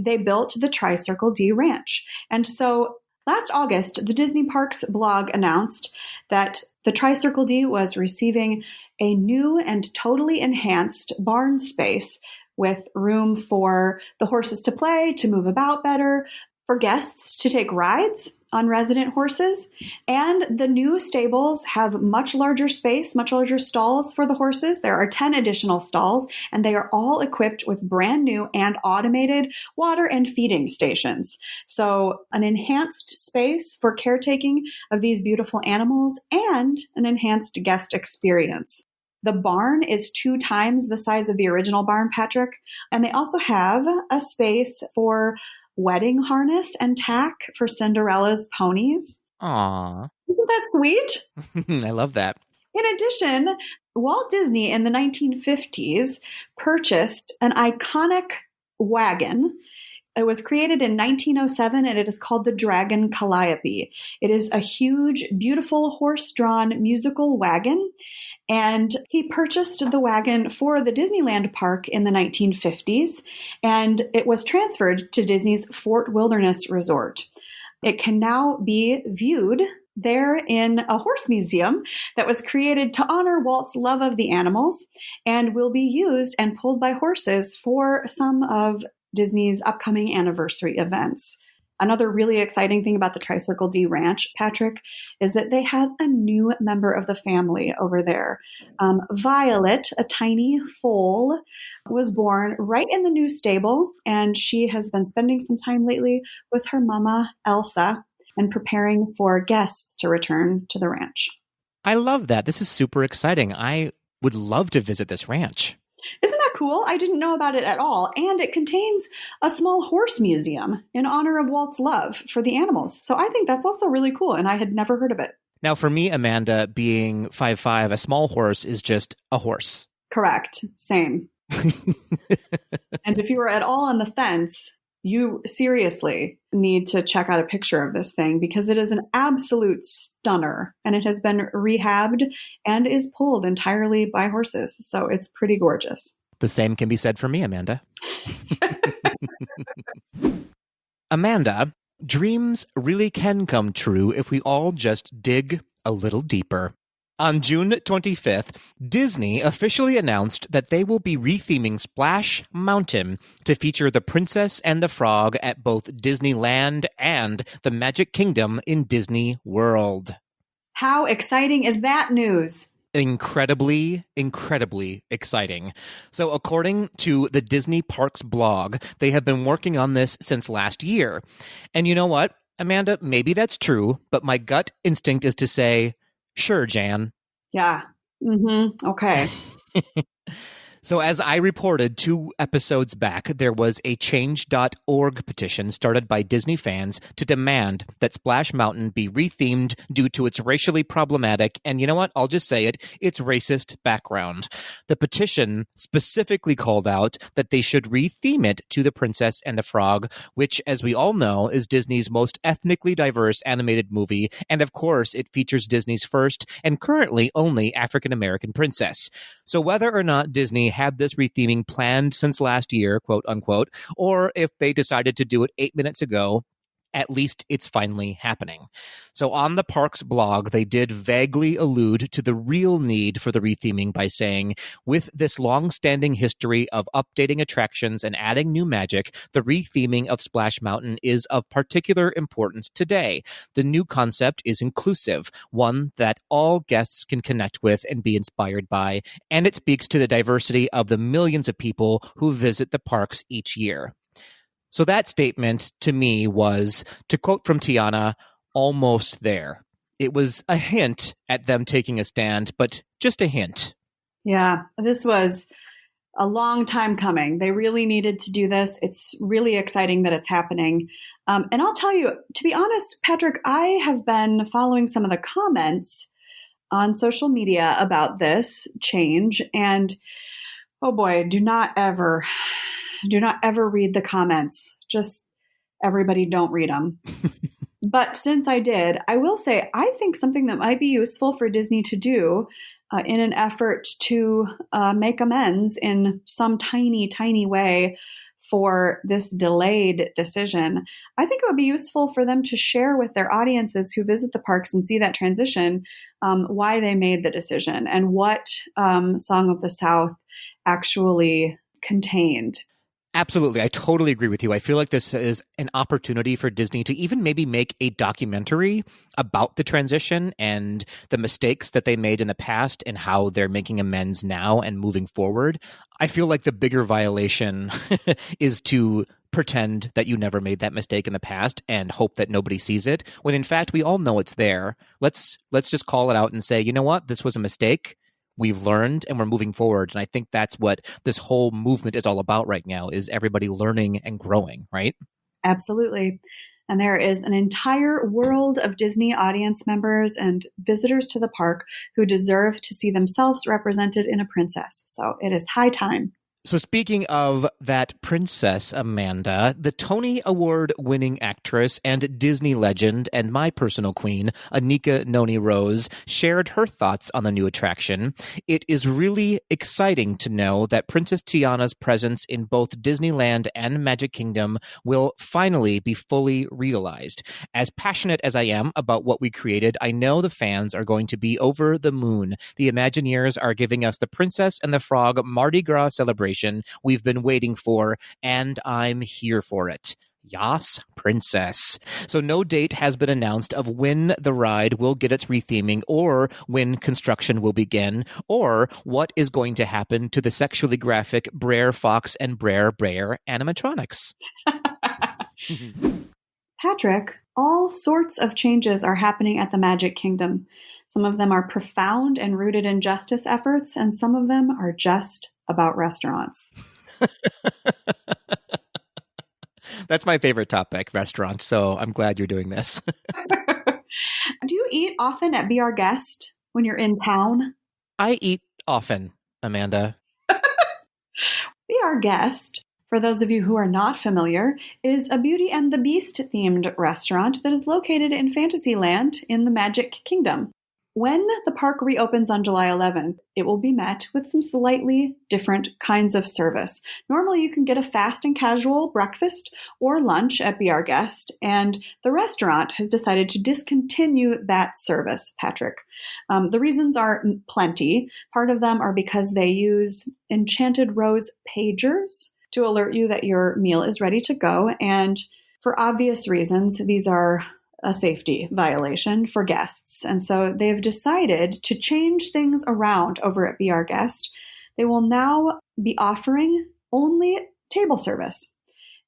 they built the Tri-Circle D Ranch. And so last August, the Disney Parks blog announced that the Tri-Circle D was receiving a new and totally enhanced barn space with room for the horses to play, to move about better, for guests to take rides on resident horses. And the new stables have much larger space, much larger stalls for the horses. There are 10 additional stalls, and they are all equipped with brand new and automated water and feeding stations. So an enhanced space for caretaking of these beautiful animals and an enhanced guest experience. The barn is 2 times the size of the original barn, Patrick. And they also have a space for wedding harness and tack for Cinderella's ponies. Aww. Isn't that sweet? I love that. In addition, Walt Disney in the 1950s purchased an iconic wagon. It was created in 1907 and it is called the Dragon Calliope. It is a huge, beautiful horse-drawn musical wagon. And he purchased the wagon for the Disneyland park in the 1950s, and it was transferred to Disney's Fort Wilderness Resort. It can now be viewed there in a horse museum that was created to honor Walt's love of the animals and will be used and pulled by horses for some of Disney's upcoming anniversary events. Another really exciting thing about the Tri-Circle D Ranch, Patrick, is that they have a new member of the family over there. Violet, a tiny foal, was born right in the new stable, and she has been spending some time lately with her mama, Elsa, and preparing for guests to return to the ranch. I love that. This is super exciting. I would love to visit this ranch. Isn't that cool? I didn't know about it at all. And it contains a small horse museum in honor of Walt's love for the animals. So I think that's also really cool. And I had never heard of it. Now, for me, Amanda, being 5'5", a small horse is just a horse. Correct. Same. And if you were at all on the fence, you seriously need to check out a picture of this thing because it is an absolute stunner and it has been rehabbed and is pulled entirely by horses. So it's pretty gorgeous. The same can be said for me, Amanda. Amanda, dreams really can come true if we all just dig a little deeper. On June 25th, Disney officially announced that they will be retheming Splash Mountain to feature the Princess and the Frog at both Disneyland and the Magic Kingdom in Disney World. How exciting is that news? Incredibly exciting. So according to the Disney Parks blog, they have been working on this since last year. And you know what, Amanda, maybe that's true, but my gut instinct is to say, sure, Jan. Yeah. Okay. So as I reported 2 episodes back, there was a change.org petition started by Disney fans to demand that Splash Mountain be rethemed due to its racially problematic, and you know what, I'll just say it, its racist background. The petition specifically called out that they should retheme it to The Princess and the Frog, which, as we all know, is Disney's most ethnically diverse animated movie, and of course, it features Disney's first and currently only African-American princess. So whether or not Disney had this retheming planned since last year, quote unquote, or if they decided to do it 8 minutes ago, at least it's finally happening. So on the parks blog, they did vaguely allude to the real need for the retheming by saying, with this long-standing history of updating attractions and adding new magic, the retheming of Splash Mountain is of particular importance today. The new concept is inclusive, one that all guests can connect with and be inspired by, and it speaks to the diversity of the millions of people who visit the parks each year. So that statement to me was, to quote from Tiana, almost there. It was a hint at them taking a stand, but just a hint. Yeah, this was a long time coming. They really needed to do this. It's really exciting that it's happening. And I'll tell you, to be honest, Patrick, I have been following some of the comments on social media about this change. And oh boy, do not ever read the comments. Just everybody don't read them. But since I did, I will say, I think something that might be useful for Disney to do in an effort to make amends in some tiny, tiny way for this delayed decision, I think it would be useful for them to share with their audiences who visit the parks and see that transition, why they made the decision and what Song of the South actually contained. Absolutely. I totally agree with you. I feel like this is an opportunity for Disney to even maybe make a documentary about the transition and the mistakes that they made in the past and how they're making amends now and moving forward. I feel like the bigger violation is to pretend that you never made that mistake in the past and hope that nobody sees it, when in fact we all know it's there. Let's just call it out and say, you know what, this was a mistake. We've learned and we're moving forward. And I think that's what this whole movement is all about right now, is everybody learning and growing, right? Absolutely. And there is an entire world of Disney audience members and visitors to the park who deserve to see themselves represented in a princess. So it is high time. So speaking of that princess, Amanda, the Tony Award-winning actress and Disney legend and my personal queen, Anika Noni Rose, shared her thoughts on the new attraction. It is really exciting to know that Princess Tiana's presence in both Disneyland and Magic Kingdom will finally be fully realized. As passionate as I am about what we created, I know the fans are going to be over the moon. The Imagineers are giving us the Princess and the Frog Mardi Gras celebration we've been waiting for, and I'm here for it. Yas, princess. So no date has been announced of when the ride will get its retheming, or when construction will begin, or what is going to happen to the sexually graphic Brer Fox and Brer Bear animatronics. Patrick, all sorts of changes are happening at the Magic Kingdom. Some of them are profound and rooted in justice efforts, and some of them are just about restaurants. That's my favorite topic, restaurants, so I'm glad you're doing this. Do you eat often at Be Our Guest when you're in town? I eat often, Amanda. Be Our Guest, for those of you who are not familiar, is a Beauty and the Beast themed restaurant that is located in Fantasyland in the Magic Kingdom. When the park reopens on July 11th, it will be met with some slightly different kinds of service. Normally, you can get a fast and casual breakfast or lunch at Be Our Guest, and the restaurant has decided to discontinue that service, Patrick. The reasons are plenty. Part of them are because they use Enchanted Rose pagers to alert you that your meal is ready to go, and for obvious reasons, these are a safety violation for guests. And so they've decided to change things around over at Be Our Guest. They will now be offering only table service.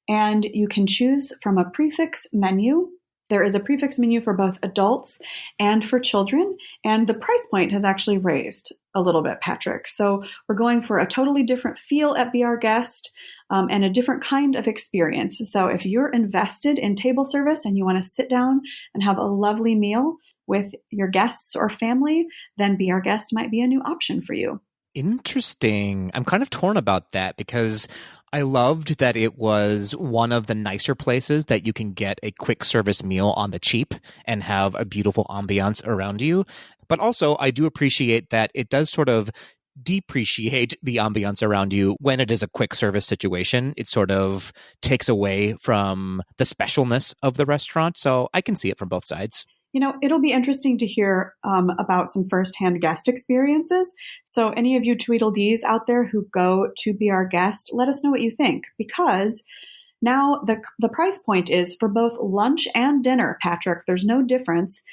And you can choose from a prefix menu. There is a prefix menu for both adults and for children. And the price point has actually raised a little bit, Patrick. So we're going for a totally different feel at Be Our Guest. And a different kind of experience. So if you're invested in table service and you want to sit down and have a lovely meal with your guests or family, then Be Our Guest might be a new option for you. Interesting. I'm kind of torn about that because I loved that it was one of the nicer places that you can get a quick service meal on the cheap and have a beautiful ambiance around you. But also, I do appreciate that it does sort of depreciate the ambiance around you when it is a quick service situation. It sort of takes away from the specialness of the restaurant. So I can see it from both sides. You know, it'll be interesting to hear about some firsthand guest experiences. So any of you Tweedledees out there who go to Be Our Guest, let us know what you think, because now the price point is for both lunch and dinner, Patrick. There's no difference.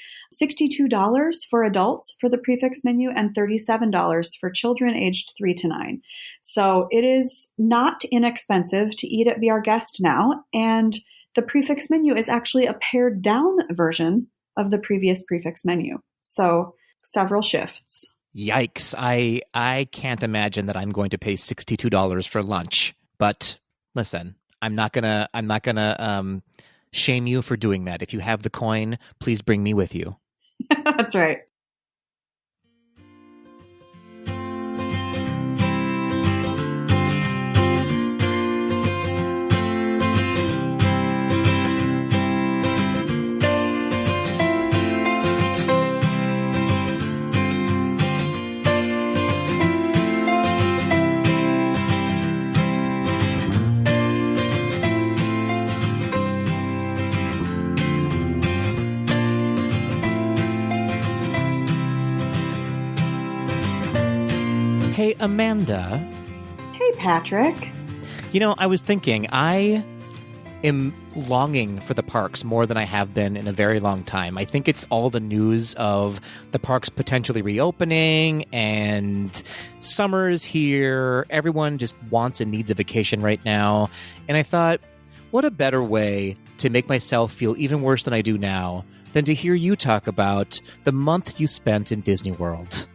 $62 for adults for the prefix menu and $37 for children aged 3 to 9. So it is not inexpensive to eat at Be Our Guest now. And the prefix menu is actually a pared down version of the previous prefix menu. So several shifts. Yikes. I can't imagine that I'm going to pay $62 for lunch. But listen, I'm not gonna shame you for doing that. If you have the coin, please bring me with you. That's right. Hey, Amanda. Hey, Patrick. You know, I was thinking, I am longing for the parks more than I have been in a very long time. I think it's all the news of the parks potentially reopening and summer is here. Everyone just wants and needs a vacation right now. And I thought, what a better way to make myself feel even worse than I do now than to hear you talk about the month you spent in Disney World.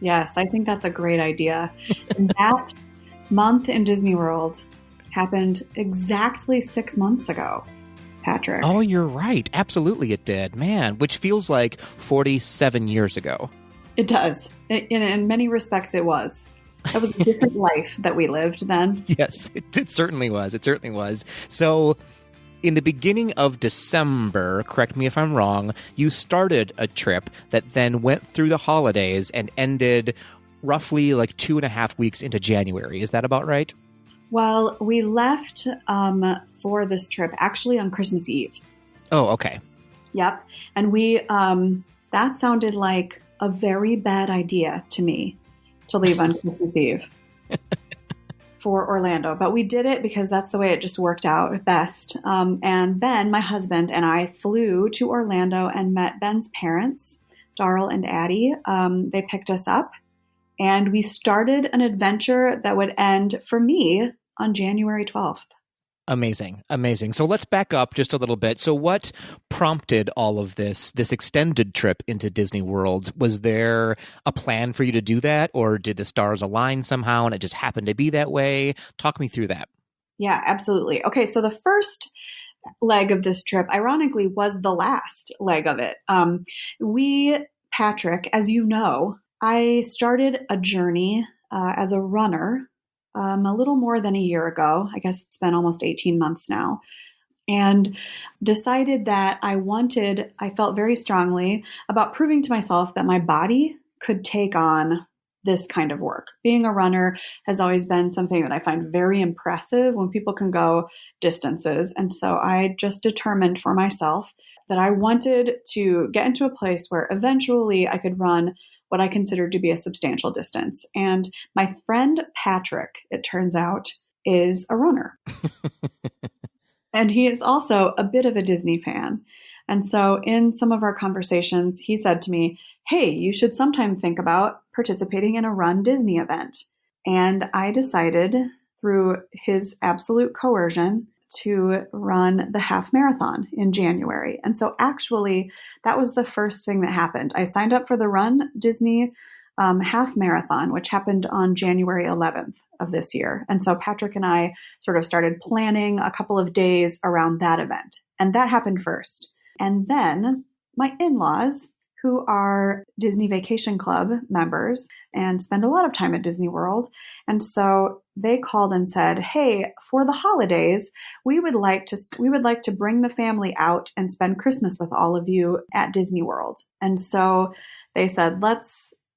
Yes, I think that's a great idea. And that month in Disney World happened exactly 6 months ago, Patrick. Oh, you're right. Absolutely it did. Man, which feels like 47 years ago. It does. In many respects, it was. That was a different life that we lived then. Yes, it certainly was. It certainly was. So in the beginning of December, correct me if I'm wrong, you started a trip that then went through the holidays and ended roughly like 2.5 weeks into January. Is that about right? Well, we left for this trip actually on Christmas Eve. Oh, okay. Yep. And we, that sounded like a very bad idea to me to leave on Christmas Eve for Orlando. But we did it because that's the way it just worked out best. And Ben, my husband, and I flew to Orlando and met Ben's parents, Darrell and Addie. They picked us up. And we started an adventure that would end, for me, on January 12th. Amazing. Amazing. So let's back up just a little bit. So what prompted all of this extended trip into Disney World? Was there a plan for you to do that, or did the stars align somehow and it just happened to be that way? Talk me through that. Yeah, absolutely. Okay, so the first leg of this trip, ironically, was the last leg of it. Patrick, as you know, I started a journey as a runner a little more than a year ago. I guess it's been almost 18 months now. And decided that I felt very strongly about proving to myself that my body could take on this kind of work. Being a runner has always been something that I find very impressive when people can go distances. And so I just determined for myself that I wanted to get into a place where eventually I could run what I considered to be a substantial distance. And my friend Patrick, it turns out, is a runner. And he is also a bit of a Disney fan. And so in some of our conversations, he said to me, hey, you should sometime think about participating in a Run Disney event. And I decided, through his absolute coercion, to run the half marathon in January. And so actually, that was the first thing that happened. I signed up for the Run Disney half marathon, which happened on January 11th of this year. And so Patrick and I sort of started planning a couple of days around that event. And that happened first. And then my in-laws, who are Disney Vacation Club members and spend a lot of time at Disney World. And so they called and said, hey, for the holidays, we would like to bring the family out and spend Christmas with all of you at Disney World. And so they said,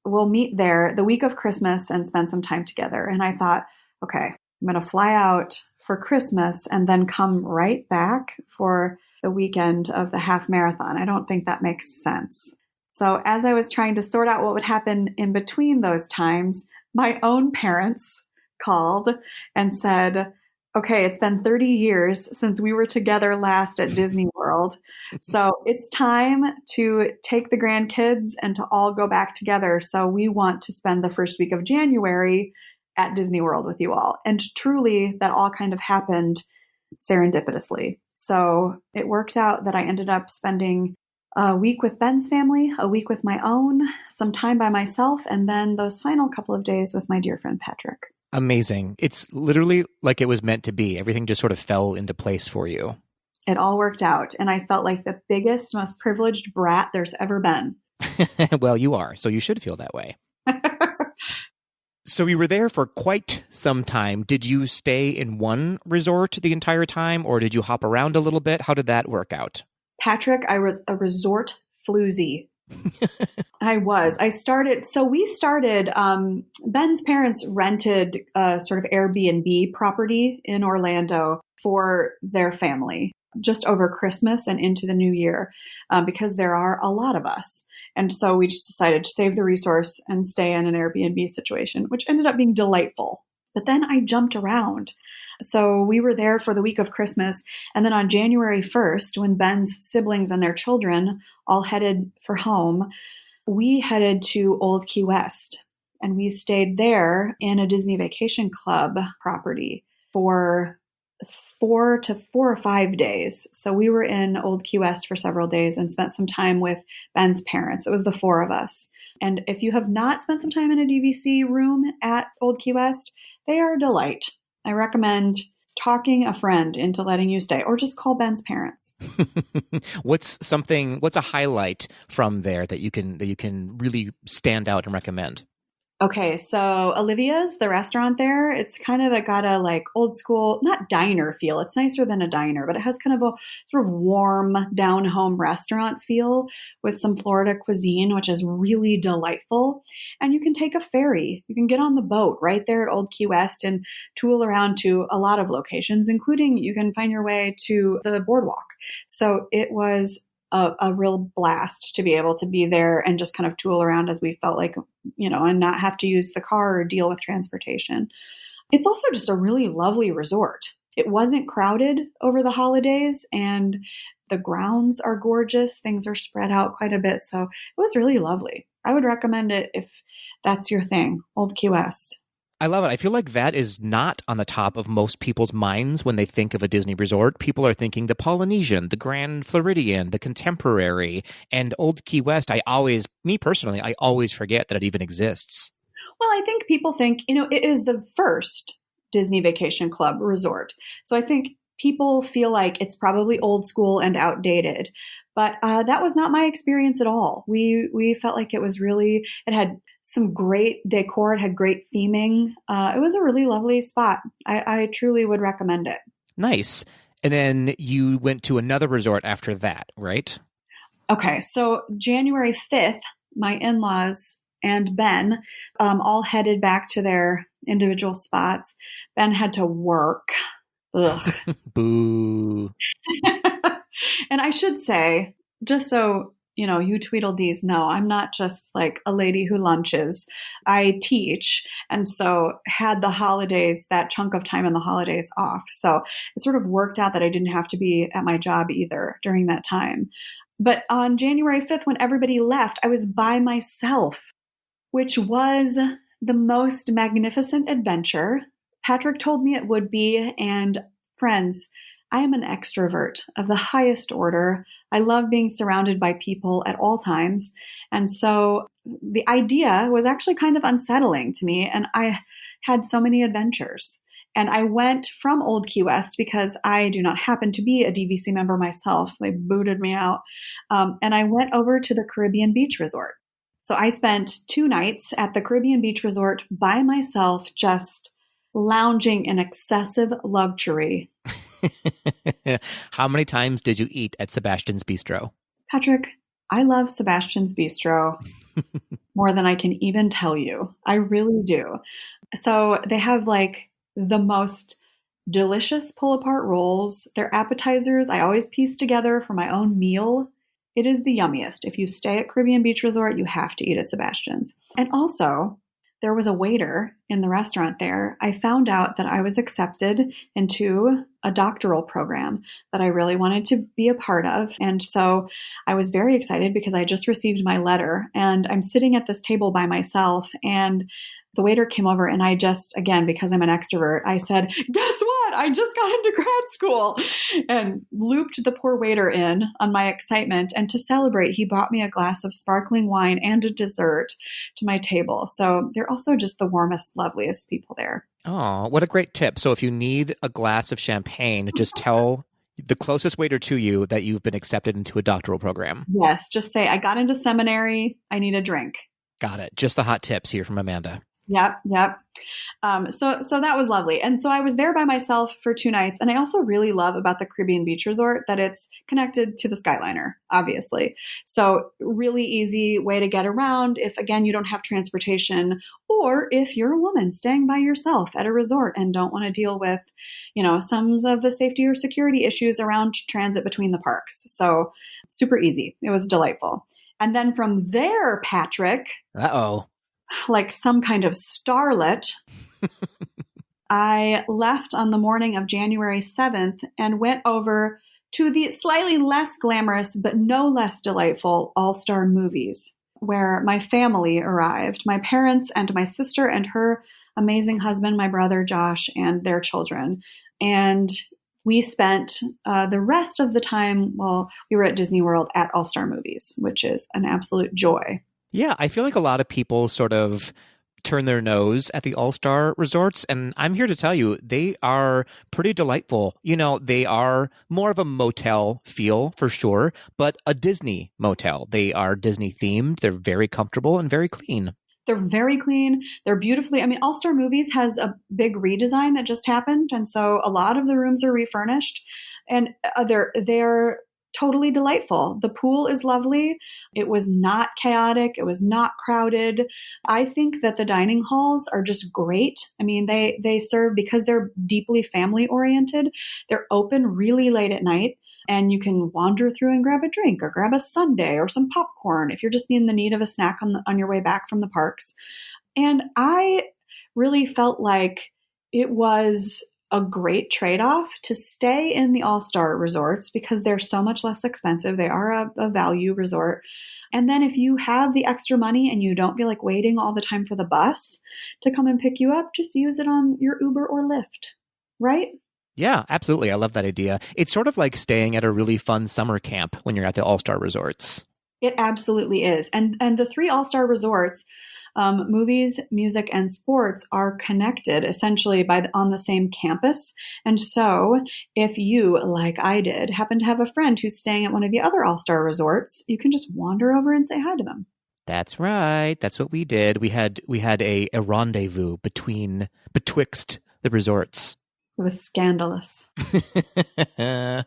we'll meet there the week of Christmas and spend some time together. And I thought, okay, I'm going to fly out for Christmas and then come right back for the weekend of the half marathon. I don't think that makes sense. So as I was trying to sort out what would happen in between those times, my own parents called and said, okay, it's been 30 years since we were together last at Disney World. So it's time to take the grandkids and to all go back together. So we want to spend the first week of January at Disney World with you all. And truly, that all kind of happened serendipitously. So it worked out that I ended up spending a week with Ben's family, a week with my own, some time by myself, and then those final couple of days with my dear friend Patrick. Amazing. It's literally like it was meant to be. Everything just sort of fell into place for you. It all worked out. And I felt like the biggest, most privileged brat there's ever been. Well, you are. So you should feel that way. So you were there for quite some time. Did you stay in one resort the entire time, or did you hop around a little bit? How did that work out? Patrick, I was a resort floozy. We started, Ben's parents rented a sort of Airbnb property in Orlando for their family just over Christmas and into the new year, because there are a lot of us. And so we just decided to save the resource and stay in an Airbnb situation, which ended up being delightful. But then I jumped around. So we were there for the week of Christmas. And then on January 1st, when Ben's siblings and their children all headed for home, we headed to Old Key West. And we stayed there in a Disney Vacation Club property for 4 or 5 days. So we were in Old Key West for several days and spent some time with Ben's parents. It was the four of us. And if you have not spent some time in a DVC room at Old Key West, they are a delight. I recommend talking a friend into letting you stay, or just call Ben's parents. What's a highlight from there that you can really stand out and recommend? Okay, so Olivia's, the restaurant there, it's kind of got a like old school, not diner feel. It's nicer than a diner, but it has kind of a sort of warm, down home restaurant feel with some Florida cuisine, which is really delightful. And you can take a ferry. You can get on the boat right there at Old Key West and tool around to a lot of locations, including you can find your way to the boardwalk. So it was a real blast to be able to be there and just kind of tool around as we felt like, and not have to use the car or deal with transportation. It's also just a really lovely resort. It wasn't crowded over the holidays, and the grounds are gorgeous. Things are spread out quite a bit. So it was really lovely. I would recommend it if that's your thing, Old Key West. I love it. I feel like that is not on the top of most people's minds when they think of a Disney resort. People are thinking the Polynesian, the Grand Floridian, the Contemporary, and Old Key West. I always forget that it even exists. Well, I think people think, it is the first Disney Vacation Club resort. So I think people feel like it's probably old school and outdated. But that was not my experience at all. We felt like it was really, it had some great decor. It had great theming. It was a really lovely spot. I truly would recommend it. Nice. And then you went to another resort after that, right? Okay, so January 5th, my in-laws and Ben all headed back to their individual spots. Ben had to work. Ugh. Boo. And I should say, just so you Tweedledees know, I'm not just like a lady who lunches. I teach, and so had the holidays, that chunk of time in the holidays off. So it sort of worked out that I didn't have to be at my job either during that time. But on January 5th, when everybody left, I was by myself, which was the most magnificent adventure. Patrick told me it would be, and friends, I am an extrovert of the highest order. I love being surrounded by people at all times. And so the idea was actually kind of unsettling to me. And I had so many adventures. And I went from Old Key West because I do not happen to be a DVC member myself. They booted me out. And I went over to the Caribbean Beach Resort. So I spent 2 nights at the Caribbean Beach Resort by myself, just lounging in excessive luxury. How many times did you eat at Sebastian's Bistro? Patrick, I love Sebastian's Bistro more than I can even tell you. I really do. So they have like the most delicious pull-apart rolls. Their appetizers, I always piece together for my own meal. It is the yummiest. If you stay at Caribbean Beach Resort, you have to eat at Sebastian's. And also, there was a waiter in the restaurant there. I found out that I was accepted into a doctoral program that I really wanted to be a part of. And so I was very excited because I just received my letter and I'm sitting at this table by myself, and the waiter came over and I just, again, because I'm an extrovert, I said, guess what? I just got into grad school, and looped the poor waiter in on my excitement. And to celebrate, he bought me a glass of sparkling wine and a dessert to my table. So they're also just the warmest, loveliest people there. Oh, what a great tip. So if you need a glass of champagne, just tell the closest waiter to you that you've been accepted into a doctoral program. Yes, just say, I got into seminary. I need a drink. Got it. Just the hot tips here from Amanda. Yep. So that was lovely. And so I was there by myself for 2 nights. And I also really love about the Caribbean Beach Resort that it's connected to the Skyliner, obviously. So really easy way to get around if, again, you don't have transportation, or if you're a woman staying by yourself at a resort and don't want to deal with, some of the safety or security issues around transit between the parks. So super easy. It was delightful. And then from there, Patrick, like some kind of starlet, I left on the morning of January 7th and went over to the slightly less glamorous but no less delightful All-Star Movies, where my family arrived, my parents and my sister and her amazing husband, my brother Josh, and their children. And we spent the rest of the time, we were at Disney World at All-Star Movies, which is an absolute joy. Yeah, I feel like a lot of people sort of turn their nose at the all-star resorts, and I'm here to tell you they are pretty delightful. They are more of a motel feel for sure, but a Disney motel. They are Disney themed. They're very comfortable and very clean. They're very clean. They're beautifully, All-Star Movies has a big redesign that just happened, and so a lot of the rooms are refurnished, and they're totally delightful. The pool is lovely. It was not chaotic. It was not crowded. I think that the dining halls are just great. They serve, because they're deeply family oriented. They're open really late at night, and you can wander through and grab a drink or grab a sundae or some popcorn if you're just in the need of a snack on your way back from the parks. And I really felt like it was a great trade-off to stay in the all-star resorts because they're so much less expensive. They are a value resort. And then if you have the extra money and you don't feel like waiting all the time for the bus to come and pick you up, just use it on your Uber or Lyft, right? Yeah, absolutely. I love that idea. It's sort of like staying at a really fun summer camp when you're at the all-star resorts. It absolutely is. And the 3 all-star resorts movies, music, and sports are connected essentially on the same campus. And so if you, like I did, happen to have a friend who's staying at one of the other all-star resorts, you can just wander over and say hi to them. That's right. That's what we did. We had a rendezvous betwixt the resorts. It was scandalous. And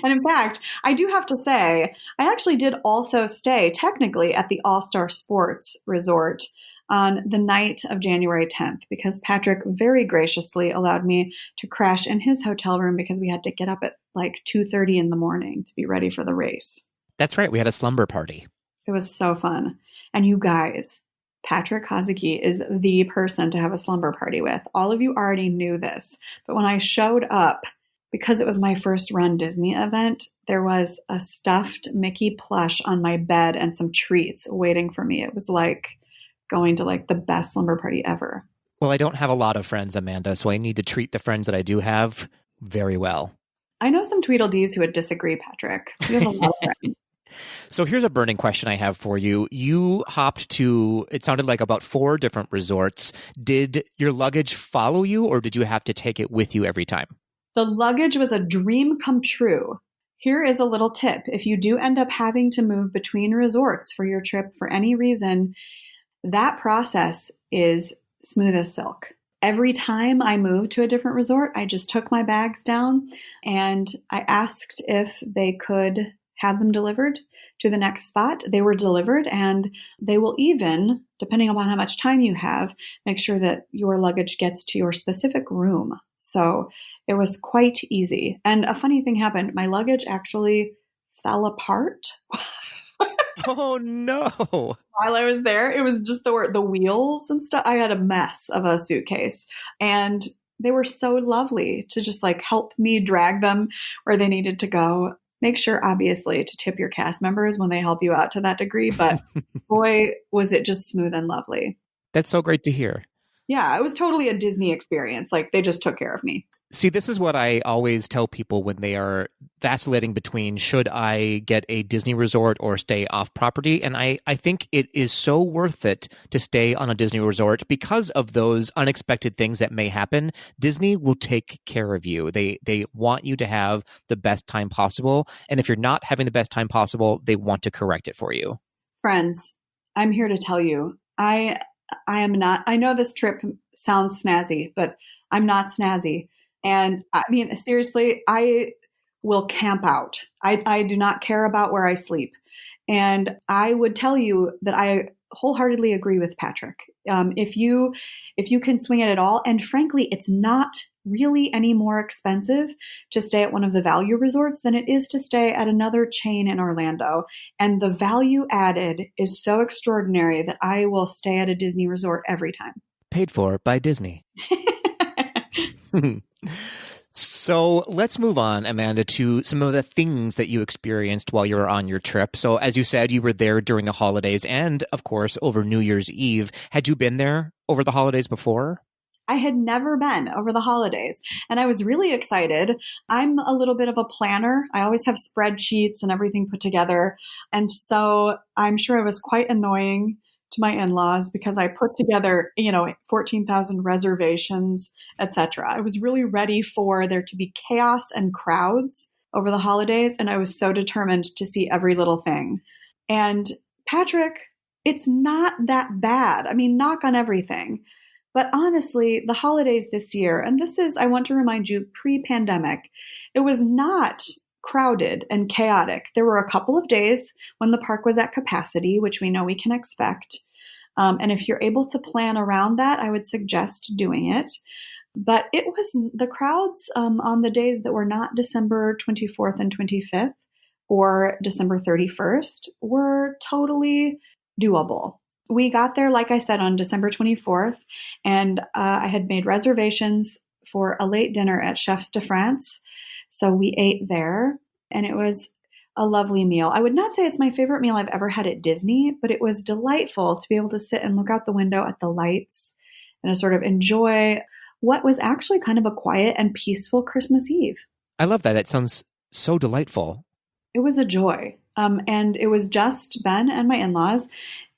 in fact, I do have to say, I actually did also stay technically at the All-Star Sports Resort on the night of January 10th because Patrick very graciously allowed me to crash in his hotel room because we had to get up at like 2:30 in the morning to be ready for the race. That's right. We had a slumber party. It was so fun. And you guys, Patrick Hazuki is the person to have a slumber party with. All of you already knew this, but when I showed up, because it was my first run Disney event, there was a stuffed Mickey plush on my bed and some treats waiting for me. It was like going to like the best slumber party ever. Well, I don't have a lot of friends, Amanda, so I need to treat the friends that I do have very well. I know some Tweedledees who would disagree, Patrick. You have a lot of friends. So here's a burning question I have for you. You hopped to, it sounded like about 4 different resorts. Did your luggage follow you or did you have to take it with you every time? The luggage was a dream come true. Here is a little tip. If you do end up having to move between resorts for your trip for any reason, that process is smooth as silk. Every time I moved to a different resort, I just took my bags down and I asked if they could have them delivered to the next spot. They were delivered, and they will even, depending upon how much time you have, make sure that your luggage gets to your specific room. So it was quite easy. And a funny thing happened. My luggage actually fell apart. Oh, no. While I was there, it was just the wheels and stuff. I had a mess of a suitcase, and they were so lovely to just like help me drag them where they needed to go. Make sure, obviously, to tip your cast members when they help you out to that degree. But boy, was it just smooth and lovely. That's so great to hear. Yeah, it was totally a Disney experience. Like they just took care of me. See, this is what I always tell people when they are vacillating between should I get a Disney resort or stay off property. And I think it is so worth it to stay on a Disney resort because of those unexpected things that may happen. Disney will take care of you. They want you to have the best time possible. And if you're not having the best time possible, they want to correct it for you. Friends, I'm here to tell you, I am not, I know this trip sounds snazzy, but I'm not snazzy. And I mean, seriously, I will camp out. I do not care about where I sleep. And I would tell you that I wholeheartedly agree with Patrick. If you can swing it at all, and frankly, it's not really any more expensive to stay at one of the value resorts than it is to stay at another chain in Orlando. And the value added is so extraordinary that I will stay at a Disney resort every time. Paid for by Disney. So let's move on, Amanda, to some of the things that you experienced while you were on your trip. So as you said, you were there during the holidays and, of course, over New Year's Eve. Had you been there over the holidays before? I had never been over the holidays, and I was really excited. I'm a little bit of a planner. I always have spreadsheets and everything put together. And so I'm sure it was quite annoying to my in-laws because I put together, 14,000 reservations, etc. I was really ready for there to be chaos and crowds over the holidays, and I was so determined to see every little thing. And Patrick, it's not that bad. I mean, knock on everything. But honestly, the holidays this year, and this is, I want to remind you, pre-pandemic, it was not crowded and chaotic. There were a couple of days when the park was at capacity, which we know we can expect. And if you're able to plan around that, I would suggest doing it. But it was the crowds on the days that were not December 24th and 25th or December 31st were totally doable. We got there, like I said, on December 24th, and I had made reservations for a late dinner at Chefs de France. So we ate there, and it was a lovely meal. I would not say it's my favorite meal I've ever had at Disney, but it was delightful to be able to sit and look out the window at the lights and to sort of enjoy what was actually kind of a quiet and peaceful Christmas Eve. I love that. That sounds so delightful. It was a joy. And it was just Ben and my in-laws.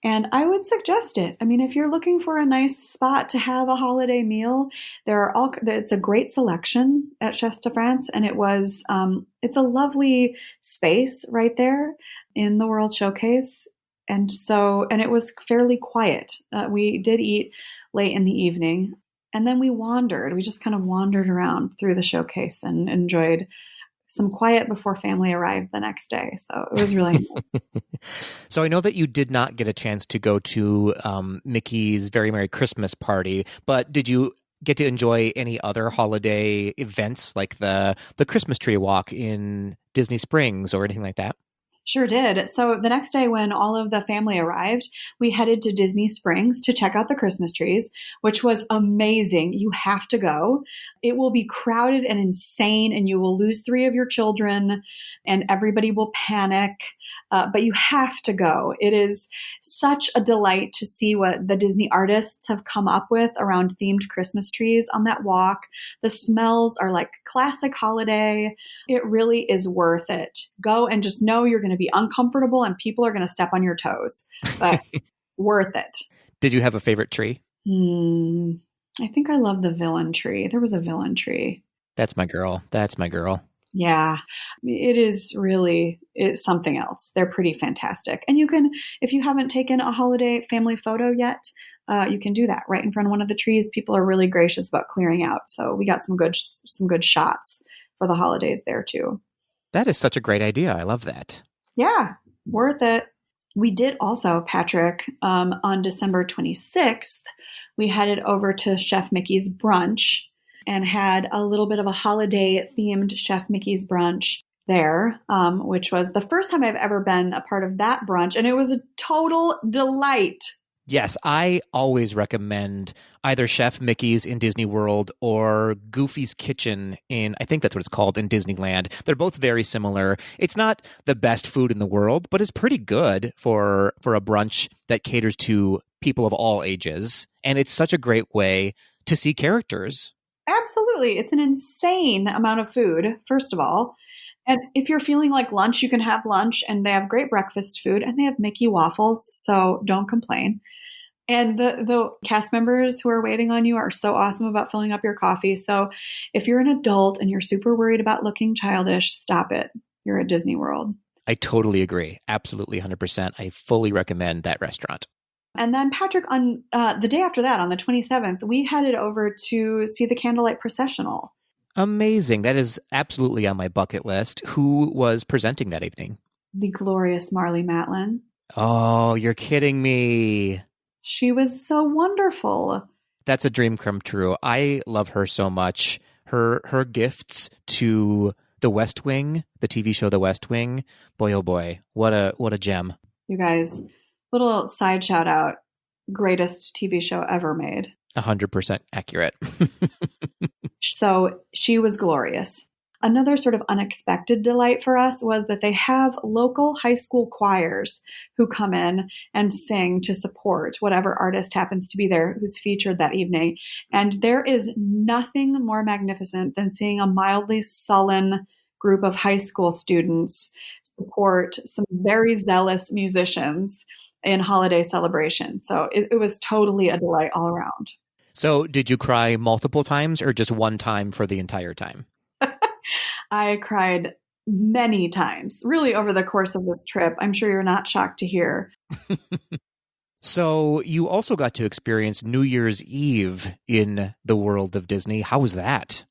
And I would suggest it. I mean, if you're looking for a nice spot to have a holiday meal, it's a great selection at Chefs de France, and it's a lovely space right there in the World Showcase. And it was fairly quiet. We did eat late in the evening, and then we just kind of wandered around through the showcase and enjoyed some quiet before family arrived the next day. So it was really nice. So I know that you did not get a chance to go to Mickey's Very Merry Christmas party, but did you get to enjoy any other holiday events like the Christmas tree walk in Disney Springs or anything like that? Sure did. So the next day when all of the family arrived, we headed to Disney Springs to check out the Christmas trees, which was amazing. You have to go. It will be crowded and insane, and you will lose 3 of your children, and everybody will panic. But you have to go. It is such a delight to see what the Disney artists have come up with around themed Christmas trees on that walk. The smells are like classic holiday. It really is worth it. Go and just know you're going to be uncomfortable and people are going to step on your toes, but worth it. Did you have a favorite tree? I think I love the villain tree. There was a villain tree. That's my girl. Yeah, it's something else. They're pretty fantastic. And you can, if you haven't taken a holiday family photo yet, you can do that right in front of one of the trees. People are really gracious about clearing out. So we got some good shots for the holidays there too. That is such a great idea. I love that. Yeah, worth it. We did also, Patrick, on December 26th, we headed over to Chef Mickey's brunch and had a little bit of a holiday-themed Chef Mickey's brunch there, which was the first time I've ever been a part of that brunch, and it was a total delight. Yes, I always recommend either Chef Mickey's in Disney World or Goofy's Kitchen I think that's what it's called, in Disneyland. They're both very similar. It's not the best food in the world, but it's pretty good for a brunch that caters to people of all ages, and it's such a great way to see characters. Absolutely. It's an insane amount of food, first of all. And if you're feeling like lunch, you can have lunch, and they have great breakfast food, and they have Mickey waffles, so don't complain. And the cast members who are waiting on you are so awesome about filling up your coffee. So if you're an adult and you're super worried about looking childish, stop it. You're at Disney World. I totally agree. Absolutely 100%. I fully recommend that restaurant. And then, Patrick, on the day after that, on the 27th, we headed over to see the Candlelight Processional. Amazing. That is absolutely on my bucket list. Who was presenting that evening? The glorious Marlee Matlin. Oh, you're kidding me. She was so wonderful. That's a dream come true. I love her so much. Her gifts to The West Wing, the TV show The West Wing. Boy, oh boy, what a gem. You guys, little side shout out, greatest TV show ever made. 100% accurate. So she was glorious. Another sort of unexpected delight for us was that they have local high school choirs who come in and sing to support whatever artist happens to be there who's featured that evening. And there is nothing more magnificent than seeing a mildly sullen group of high school students support some very zealous musicians in holiday celebration. So it was totally a delight all around. So did you cry multiple times or just one time for the entire time? I cried many times, really over the course of this trip. I'm sure you're not shocked to hear. So you also got to experience New Year's Eve in the world of Disney. How was that?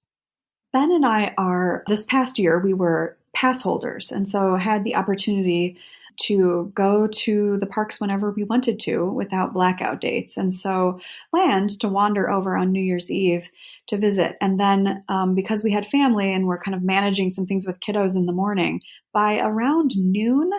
Ben and I this past year, we were pass holders, and so had the opportunity to go to the parks whenever we wanted to without blackout dates. And so planned to wander over on New Year's Eve to visit. And then because we had family and we're kind of managing some things with kiddos in the morning, by around noon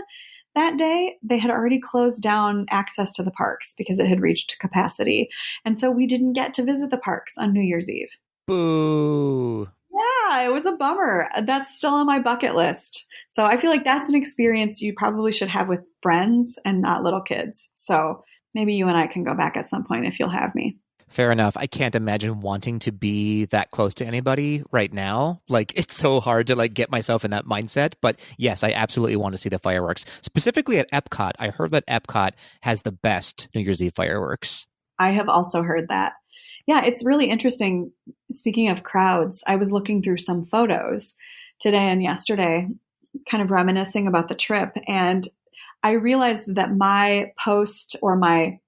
that day, they had already closed down access to the parks because it had reached capacity. And so we didn't get to visit the parks on New Year's Eve. Boo. Yeah, it was a bummer. That's still on my bucket list. So I feel like that's an experience you probably should have with friends and not little kids. So maybe you and I can go back at some point if you'll have me. Fair enough. I can't imagine wanting to be that close to anybody right now. Like, it's so hard to like get myself in that mindset. But yes, I absolutely want to see the fireworks. Specifically at Epcot, I heard that Epcot has the best New Year's Eve fireworks. I have also heard that. Yeah, it's really interesting. Speaking of crowds, I was looking through some photos today and yesterday, kind of reminiscing about the trip. And I realized that my post or my,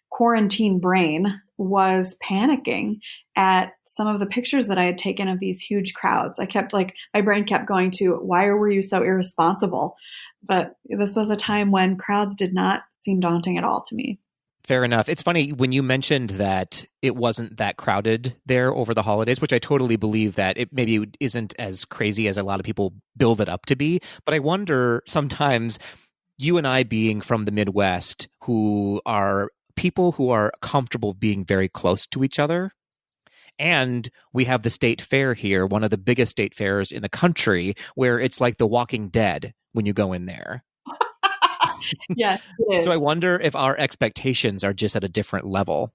quarantine brain was panicking at some of the pictures that I had taken of these huge crowds. My brain kept going to, why were you so irresponsible? But this was a time when crowds did not seem daunting at all to me. Fair enough. It's funny when you mentioned that it wasn't that crowded there over the holidays, which I totally believe that it maybe isn't as crazy as a lot of people build it up to be. But I wonder sometimes, you and I being from the Midwest, who are people who are comfortable being very close to each other. And we have the state fair here, one of the biggest state fairs in the country, where it's like The Walking Dead when you go in there. Yes, it is. So I wonder if our expectations are just at a different level.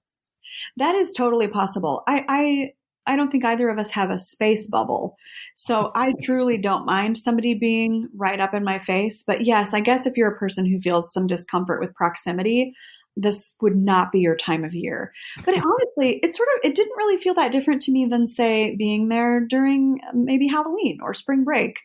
That is totally possible. I don't think either of us have a space bubble. So I truly don't mind somebody being right up in my face. But yes, I guess if you're a person who feels some discomfort with proximity, this would not be your time of year. But honestly, it didn't really feel that different to me than, say, being there during maybe Halloween or spring break.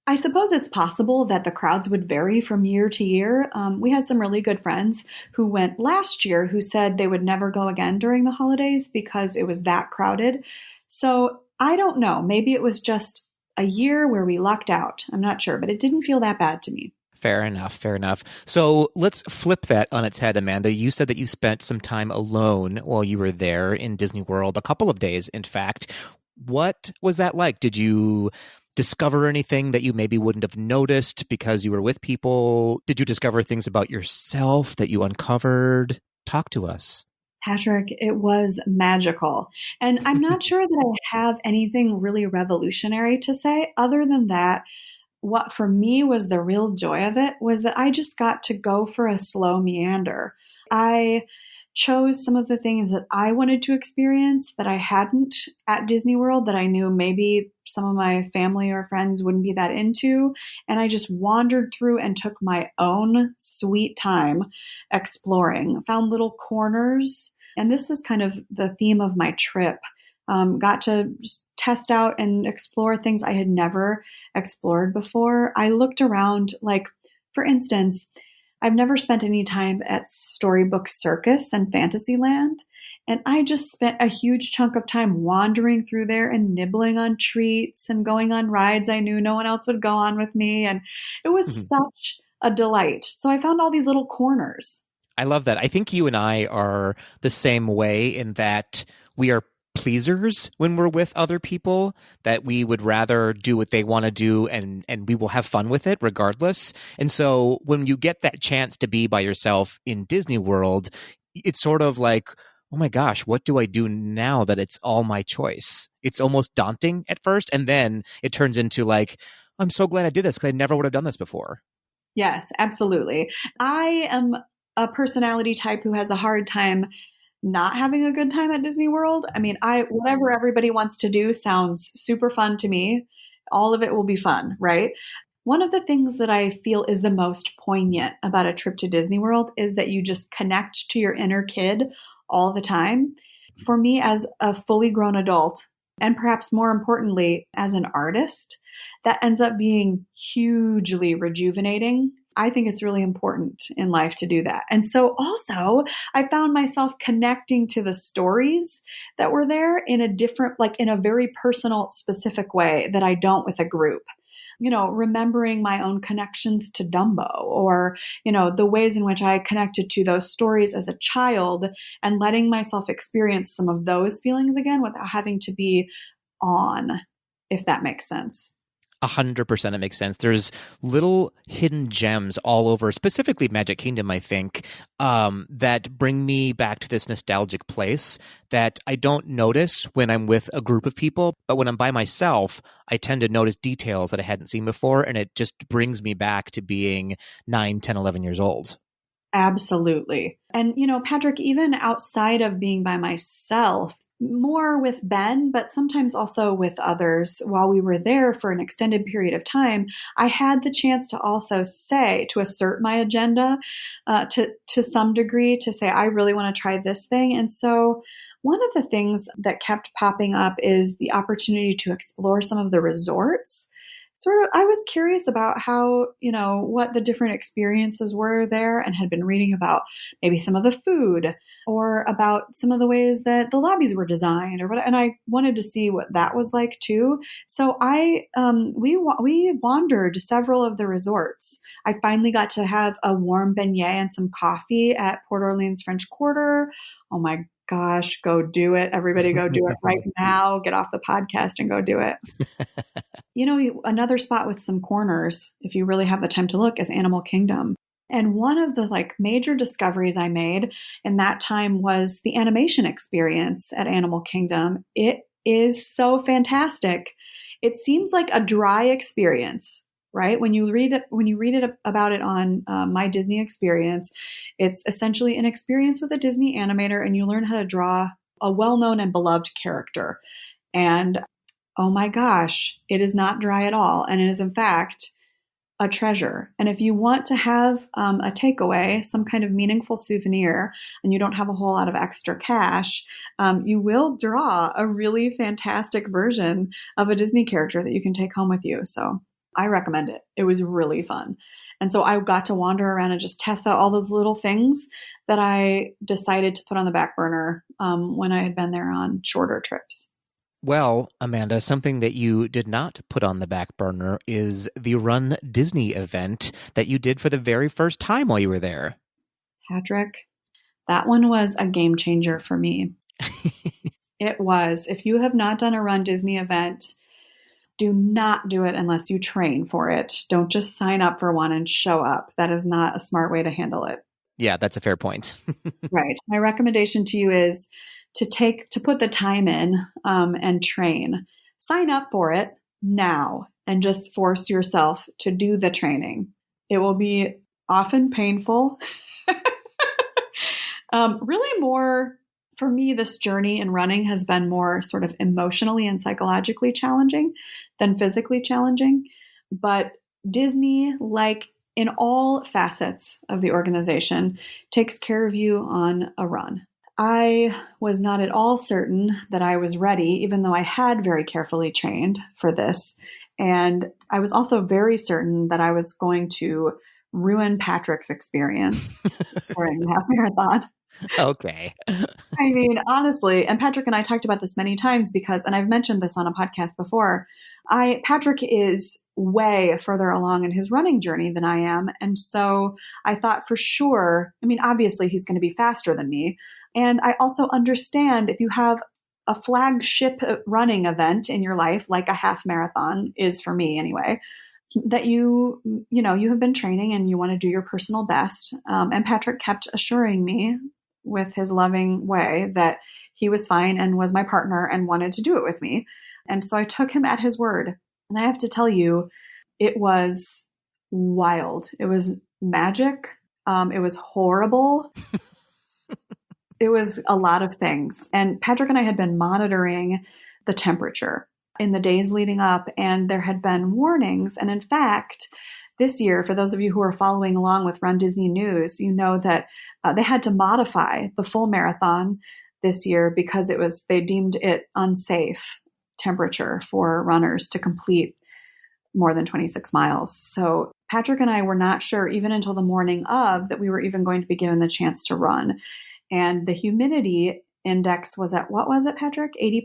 I suppose it's possible that the crowds would vary from year to year. We had some really good friends who went last year who said they would never go again during the holidays because it was that crowded. So I don't know. Maybe it was just a year where we lucked out. I'm not sure, but it didn't feel that bad to me. Fair enough. Fair enough. So let's flip that on its head, Amanda. You said that you spent some time alone while you were there in Disney World, a couple of days, in fact. What was that like? Did you discover anything that you maybe wouldn't have noticed because you were with people? Did you discover things about yourself that you uncovered? Talk to us. Patrick, it was magical. And I'm not sure that I have anything really revolutionary to say other than that. What for me was the real joy of it was that I just got to go for a slow meander. I chose some of the things that I wanted to experience that I hadn't at Disney World, that I knew maybe some of my family or friends wouldn't be that into. And I just wandered through and took my own sweet time exploring, found little corners. And this is kind of the theme of my trip. Got to test out and explore things I had never explored before. I looked around, like, for instance, I've never spent any time at Storybook Circus and Fantasyland, and I just spent a huge chunk of time wandering through there and nibbling on treats and going on rides I knew no one else would go on with me, and it was such a delight. So I found all these little corners. I love that. I think you and I are the same way in that we are pleasers when we're with other people, that we would rather do what they want to do and we will have fun with it regardless. And so when you get that chance to be by yourself in Disney World, it's sort of like, oh my gosh, what do I do now that it's all my choice? It's almost daunting at first. And then it turns into like, I'm so glad I did this because I never would have done this before. Yes, absolutely. I am a personality type who has a hard time not having a good time at Disney World. I mean, whatever everybody wants to do sounds super fun to me. All of it will be fun, right? One of the things that I feel is the most poignant about a trip to Disney World is that you just connect to your inner kid all the time. For me, as a fully grown adult, and perhaps more importantly, as an artist, that ends up being hugely rejuvenating. I think it's really important in life to do that. And so also, I found myself connecting to the stories that were there in a different, like in a very personal, specific way that I don't with a group. You know, remembering my own connections to Dumbo, or, you know, the ways in which I connected to those stories as a child, and letting myself experience some of those feelings again without having to be on, if that makes sense. 100% it makes sense. There's little hidden gems all over, specifically Magic Kingdom, I think, that bring me back to this nostalgic place that I don't notice when I'm with a group of people. But when I'm by myself, I tend to notice details that I hadn't seen before. And it just brings me back to being 9, 10, 11 years old. Absolutely. And, Patrick, even outside of being by myself, more with Ben, but sometimes also with others while we were there for an extended period of time, I had the chance to also to assert my agenda to some degree, to say, I really want to try this thing. And so one of the things that kept popping up is the opportunity to explore some of the resorts. I was curious about how, what the different experiences were there, and had been reading about maybe some of the food or about some of the ways that the lobbies were designed or what. And I wanted to see what that was like too. So we wandered several of the resorts. I finally got to have a warm beignet and some coffee at Port Orleans French Quarter. Oh my gosh, go do it. Everybody go do it right now. Get off the podcast and go do it. Another spot with some corners, if you really have the time to look, is Animal Kingdom. And one of the major discoveries I made in that time was the animation experience at Animal Kingdom. It is so fantastic. It seems like a dry experience, right? When you read it about it on My Disney Experience, it's essentially an experience with a Disney animator, and you learn how to draw a well-known and beloved character. And oh my gosh, it is not dry at all. And it is, in fact, a treasure. And if you want to have a takeaway, some kind of meaningful souvenir, and you don't have a whole lot of extra cash, you will draw a really fantastic version of a Disney character that you can take home with you. So I recommend it. It was really fun. And so I got to wander around and just test out all those little things that I decided to put on the back burner when I had been there on shorter trips. Well, Amanda, something that you did not put on the back burner is the Run Disney event that you did for the very first time while you were there. Patrick, that one was a game changer for me. It was. If you have not done a Run Disney event, do not do it unless you train for it. Don't just sign up for one and show up. That is not a smart way to handle it. Yeah, that's a fair point. Right. My recommendation to you is to put the time in and train. Sign up for it now and just force yourself to do the training. It will be often painful. Really more, for me, this journey in running has been more sort of emotionally and psychologically challenging than physically challenging. But Disney, like in all facets of the organization, takes care of you on a run. I was not at all certain that I was ready, even though I had very carefully trained for this. And I was also very certain that I was going to ruin Patrick's experience during the half marathon. Okay. I mean, honestly, and Patrick and I talked about this many times because, and I've mentioned this on a podcast before, Patrick is way further along in his running journey than I am. And so I thought for sure, I mean, obviously he's going to be faster than me. And I also understand if you have a flagship running event in your life, like a half marathon is for me anyway, that you have been training and you want to do your personal best. And Patrick kept assuring me with his loving way that he was fine and was my partner and wanted to do it with me. And so I took him at his word. And I have to tell you, it was wild. It was magic. It was horrible. It was a lot of things. And Patrick and I had been monitoring the temperature in the days leading up, and there had been warnings. And in fact, this year, for those of you who are following along with Run Disney News, you know that they had to modify the full marathon this year because they deemed it unsafe temperature for runners to complete more than 26 miles. So Patrick and I were not sure even until the morning of that we were even going to be given the chance to run. And the humidity index was at, what was it, Patrick? 80%?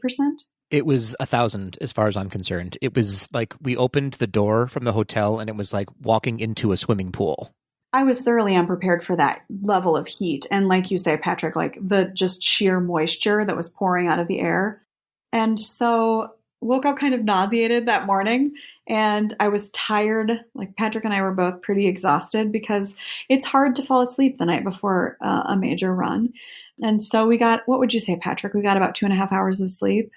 It was 1,000 as far as I'm concerned. It was like we opened the door from the hotel and it was like walking into a swimming pool. I was thoroughly unprepared for that level of heat. And like you say, Patrick, like the just sheer moisture that was pouring out of the air. And so woke up kind of nauseated that morning, and I was tired. Like Patrick and I were both pretty exhausted because it's hard to fall asleep the night before a major run. And so we got, what would you say, Patrick? We got about 2.5 hours of sleep.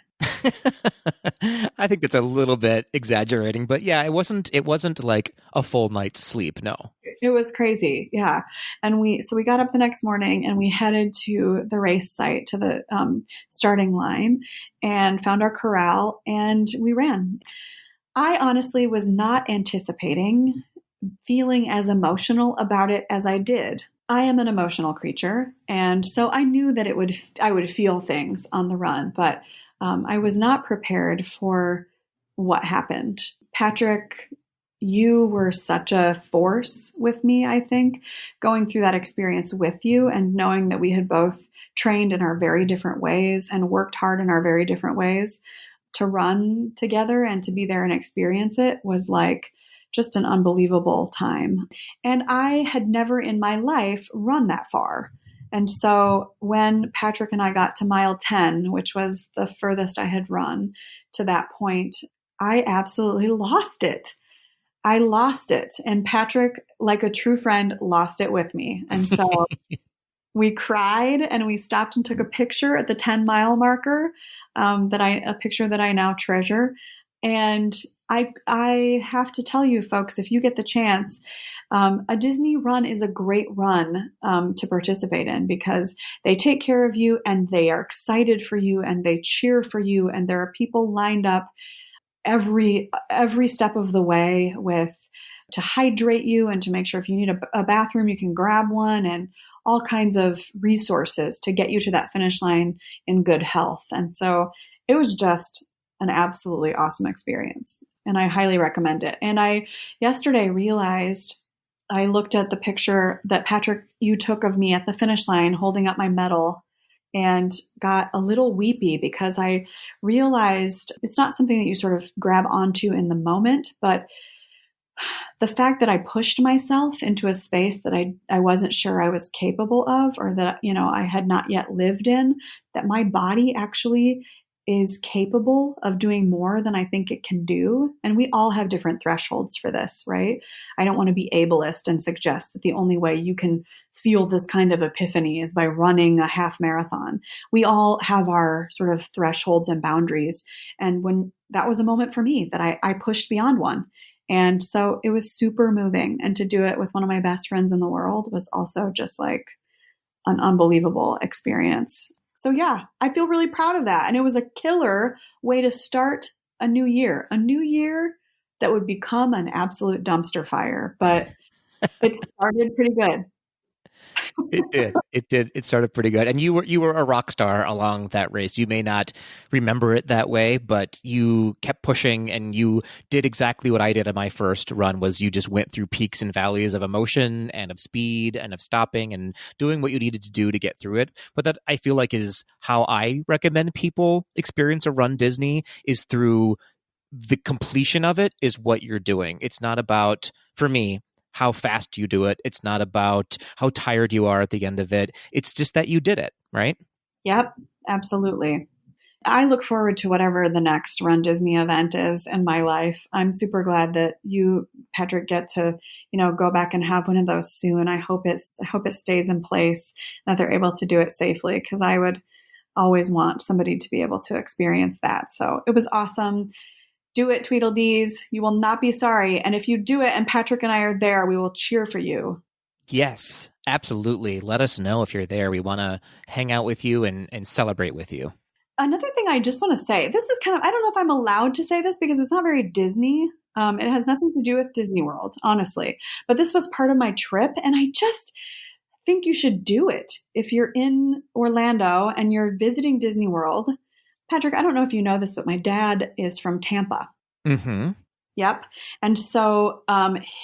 I think that's a little bit exaggerating, but yeah, it wasn't like a full night's sleep. No. It was crazy. Yeah. And we got up the next morning and we headed to the race site, to the starting line, and found our corral and we ran. I honestly was not anticipating feeling as emotional about it as I did. I am an emotional creature, and so I knew that I would feel things on the run, but I was not prepared for what happened. Patrick, you were such a force with me, I think, going through that experience with you and knowing that we had both trained in our very different ways and worked hard in our very different ways to run together and to be there and experience it was like just an unbelievable time. And I had never in my life run that far. And so when Patrick and I got to mile 10, which was the furthest I had run to that point, I absolutely lost it. I lost it. And Patrick, like a true friend, lost it with me. And so we cried and we stopped and took a picture at the 10-mile marker, a picture that I now treasure. And I have to tell you, folks, if you get the chance, a Disney run is a great run to participate in because they take care of you and they are excited for you and they cheer for you. And there are people lined up every step of the way to hydrate you and to make sure if you need a bathroom, you can grab one, and all kinds of resources to get you to that finish line in good health. And so it was just an absolutely awesome experience. And I highly recommend it. And I yesterday realized, I looked at the picture that Patrick, you took of me at the finish line holding up my medal and got a little weepy because I realized it's not something that you sort of grab onto in the moment, but the fact that I pushed myself into a space that I wasn't sure I was capable of, or that, I had not yet lived in, that my body actually is capable of doing more than I think it can do. And we all have different thresholds for this, right? I don't want to be ableist and suggest that the only way you can feel this kind of epiphany is by running a half marathon. We all have our sort of thresholds and boundaries. And when that was a moment for me that I pushed beyond one. And so it was super moving. And to do it with one of my best friends in the world was also just like an unbelievable experience. So yeah, I feel really proud of that. And it was a killer way to start a new year that would become an absolute dumpster fire. But it started pretty good. It did. It started pretty good. And you were a rock star along that race. You may not remember it that way, but you kept pushing and you did exactly what I did on my first run. Was you just went through peaks and valleys of emotion and of speed and of stopping and doing what you needed to do to get through it. But that, I feel like, is how I recommend people experience a Run Disney, is through the completion of it is what you're doing. It's not about, for me, how fast you do it. It's not about how tired you are at the end of it. It's just that you did it, right? Yep, absolutely. I look forward to whatever the next Run Disney event is in my life. I'm super glad that you, Patrick, get to, go back and have one of those soon. I hope it stays in place, that they're able to do it safely, because I would always want somebody to be able to experience that. So it was awesome. Do it, Tweedledees. You will not be sorry. And if you do it and Patrick and I are there, we will cheer for you. Yes, absolutely. Let us know if you're there. We want to hang out with you and celebrate with you. Another thing I just want to say, this is kind of, I don't know if I'm allowed to say this because it's not very Disney. It has nothing to do with Disney World, honestly. But this was part of my trip, and I just think you should do it. If you're in Orlando and you're visiting Disney World, Patrick, I don't know if you know this, but my dad is from Tampa. Mm-hmm. Yep. And so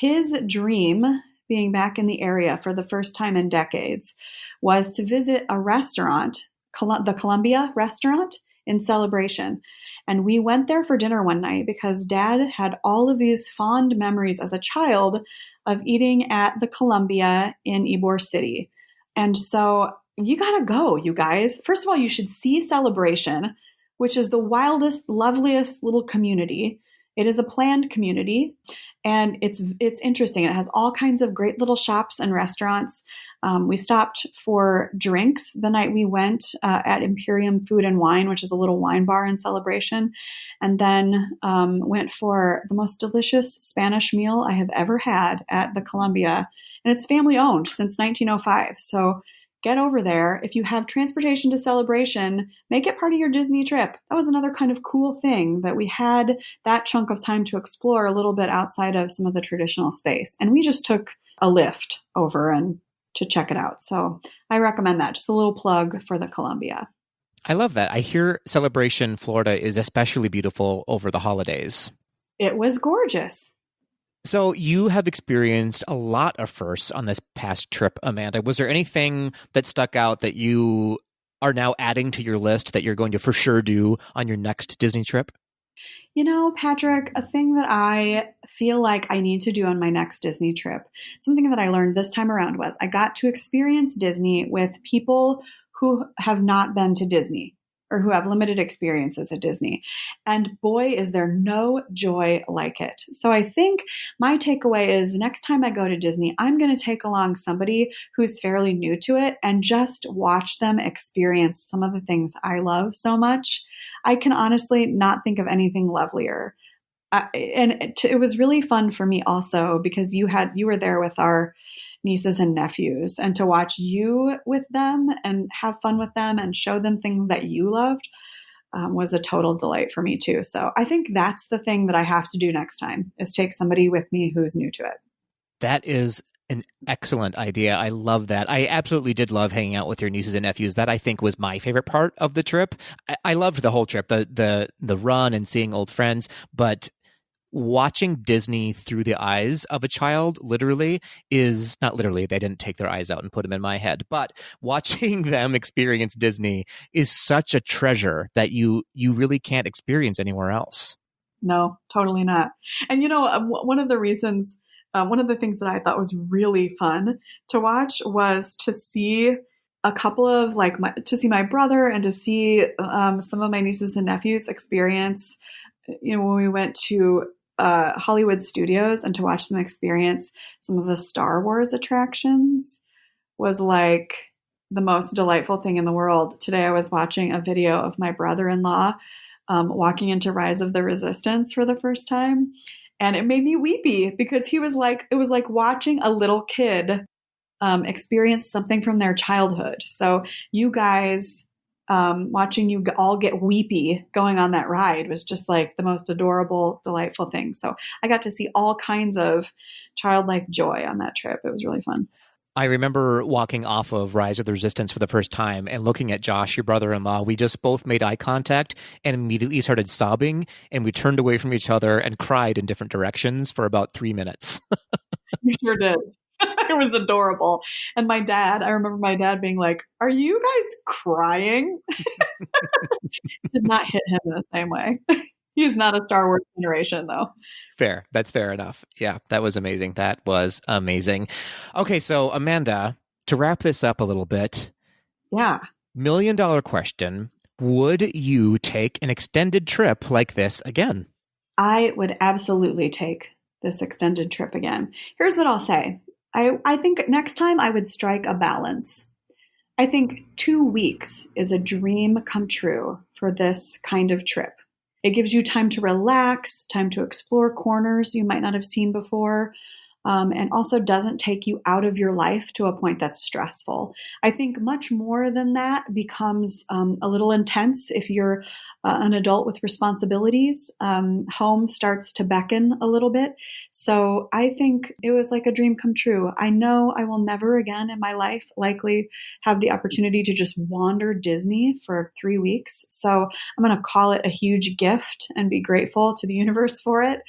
his dream, being back in the area for the first time in decades, was to visit a restaurant, the Columbia restaurant, in Celebration. And we went there for dinner one night because Dad had all of these fond memories as a child of eating at the Columbia in Ybor City. And so you got to go, you guys. First of all, you should see Celebration, which is the wildest, loveliest little community. It is a planned community, and it's interesting. It has all kinds of great little shops and restaurants. We stopped for drinks the night we went at Imperium Food and Wine, which is a little wine bar in Celebration, and then went for the most delicious Spanish meal I have ever had at the Columbia. And it's family owned since 1905. So get over there. If you have transportation to Celebration, make it part of your Disney trip. That was another kind of cool thing, that we had that chunk of time to explore a little bit outside of some of the traditional space. And we just took a lift over and to check it out. So I recommend that. Just a little plug for the Columbia. I love that. I hear Celebration, Florida is especially beautiful over the holidays. It was gorgeous. So you have experienced a lot of firsts on this past trip, Amanda. Was there anything that stuck out that you are now adding to your list that you're going to for sure do on your next Disney trip? You know, Patrick, a thing that I feel like I need to do on my next Disney trip, something that I learned this time around, was I got to experience Disney with people who have not been to Disney or who have limited experiences at Disney. And boy, is there no joy like it. So I think my takeaway is, the next time I go to Disney, I'm going to take along somebody who's fairly new to it and just watch them experience some of the things I love so much. I can honestly not think of anything lovelier. It was really fun for me also, because you were there with our nieces and nephews, and to watch you with them and have fun with them and show them things that you loved was a total delight for me too. So I think that's the thing that I have to do next time, is take somebody with me who's new to it. That is an excellent idea. I love that. I absolutely did love hanging out with your nieces and nephews. That, I think, was my favorite part of the trip. I loved the whole trip, the run and seeing old friends, but watching Disney through the eyes of a child, literally, is not literally, they didn't take their eyes out and put them in my head, but watching them experience Disney is such a treasure that you really can't experience anywhere else. No, totally not. And one of the reasons, one of the things that I thought was really fun to watch was to see a couple of to see my brother and to see some of my nieces and nephews experience, when we went to Hollywood Studios, and to watch them experience some of the Star Wars attractions was like the most delightful thing in the world. Today I was watching a video of my brother-in-law walking into Rise of the Resistance for the first time, and it made me weepy, because it was like watching a little kid experience something from their childhood. So you guys, watching you all get weepy going on that ride was just like the most adorable, delightful thing. So I got to see all kinds of childlike joy on that trip. It was really fun. I remember walking off of Rise of the Resistance for the first time and looking at Josh, your brother-in-law. We just both made eye contact and immediately started sobbing, and we turned away from each other and cried in different directions for about 3 minutes. You sure did. It was adorable. And I remember my dad being like, "Are you guys crying?" Did not hit him in the same way. He's not a Star Wars generation, though. Fair. That's fair enough. Yeah, that was amazing. That was amazing. Okay, so Amanda, to wrap this up a little bit. Yeah. $1 million question. Would you take an extended trip like this again? I would absolutely take this extended trip again. Here's what I'll say. I think next time I would strike a balance. I think 2 weeks is a dream come true for this kind of trip. It gives you time to relax, time to explore corners you might not have seen before, and also doesn't take you out of your life to a point that's stressful. I think much more than that becomes a little intense if you're an adult with responsibilities. Home starts to beckon a little bit. So I think it was like a dream come true. I know I will never again in my life likely have the opportunity to just wander Disney for 3 weeks. So I'm going to call it a huge gift and be grateful to the universe for it.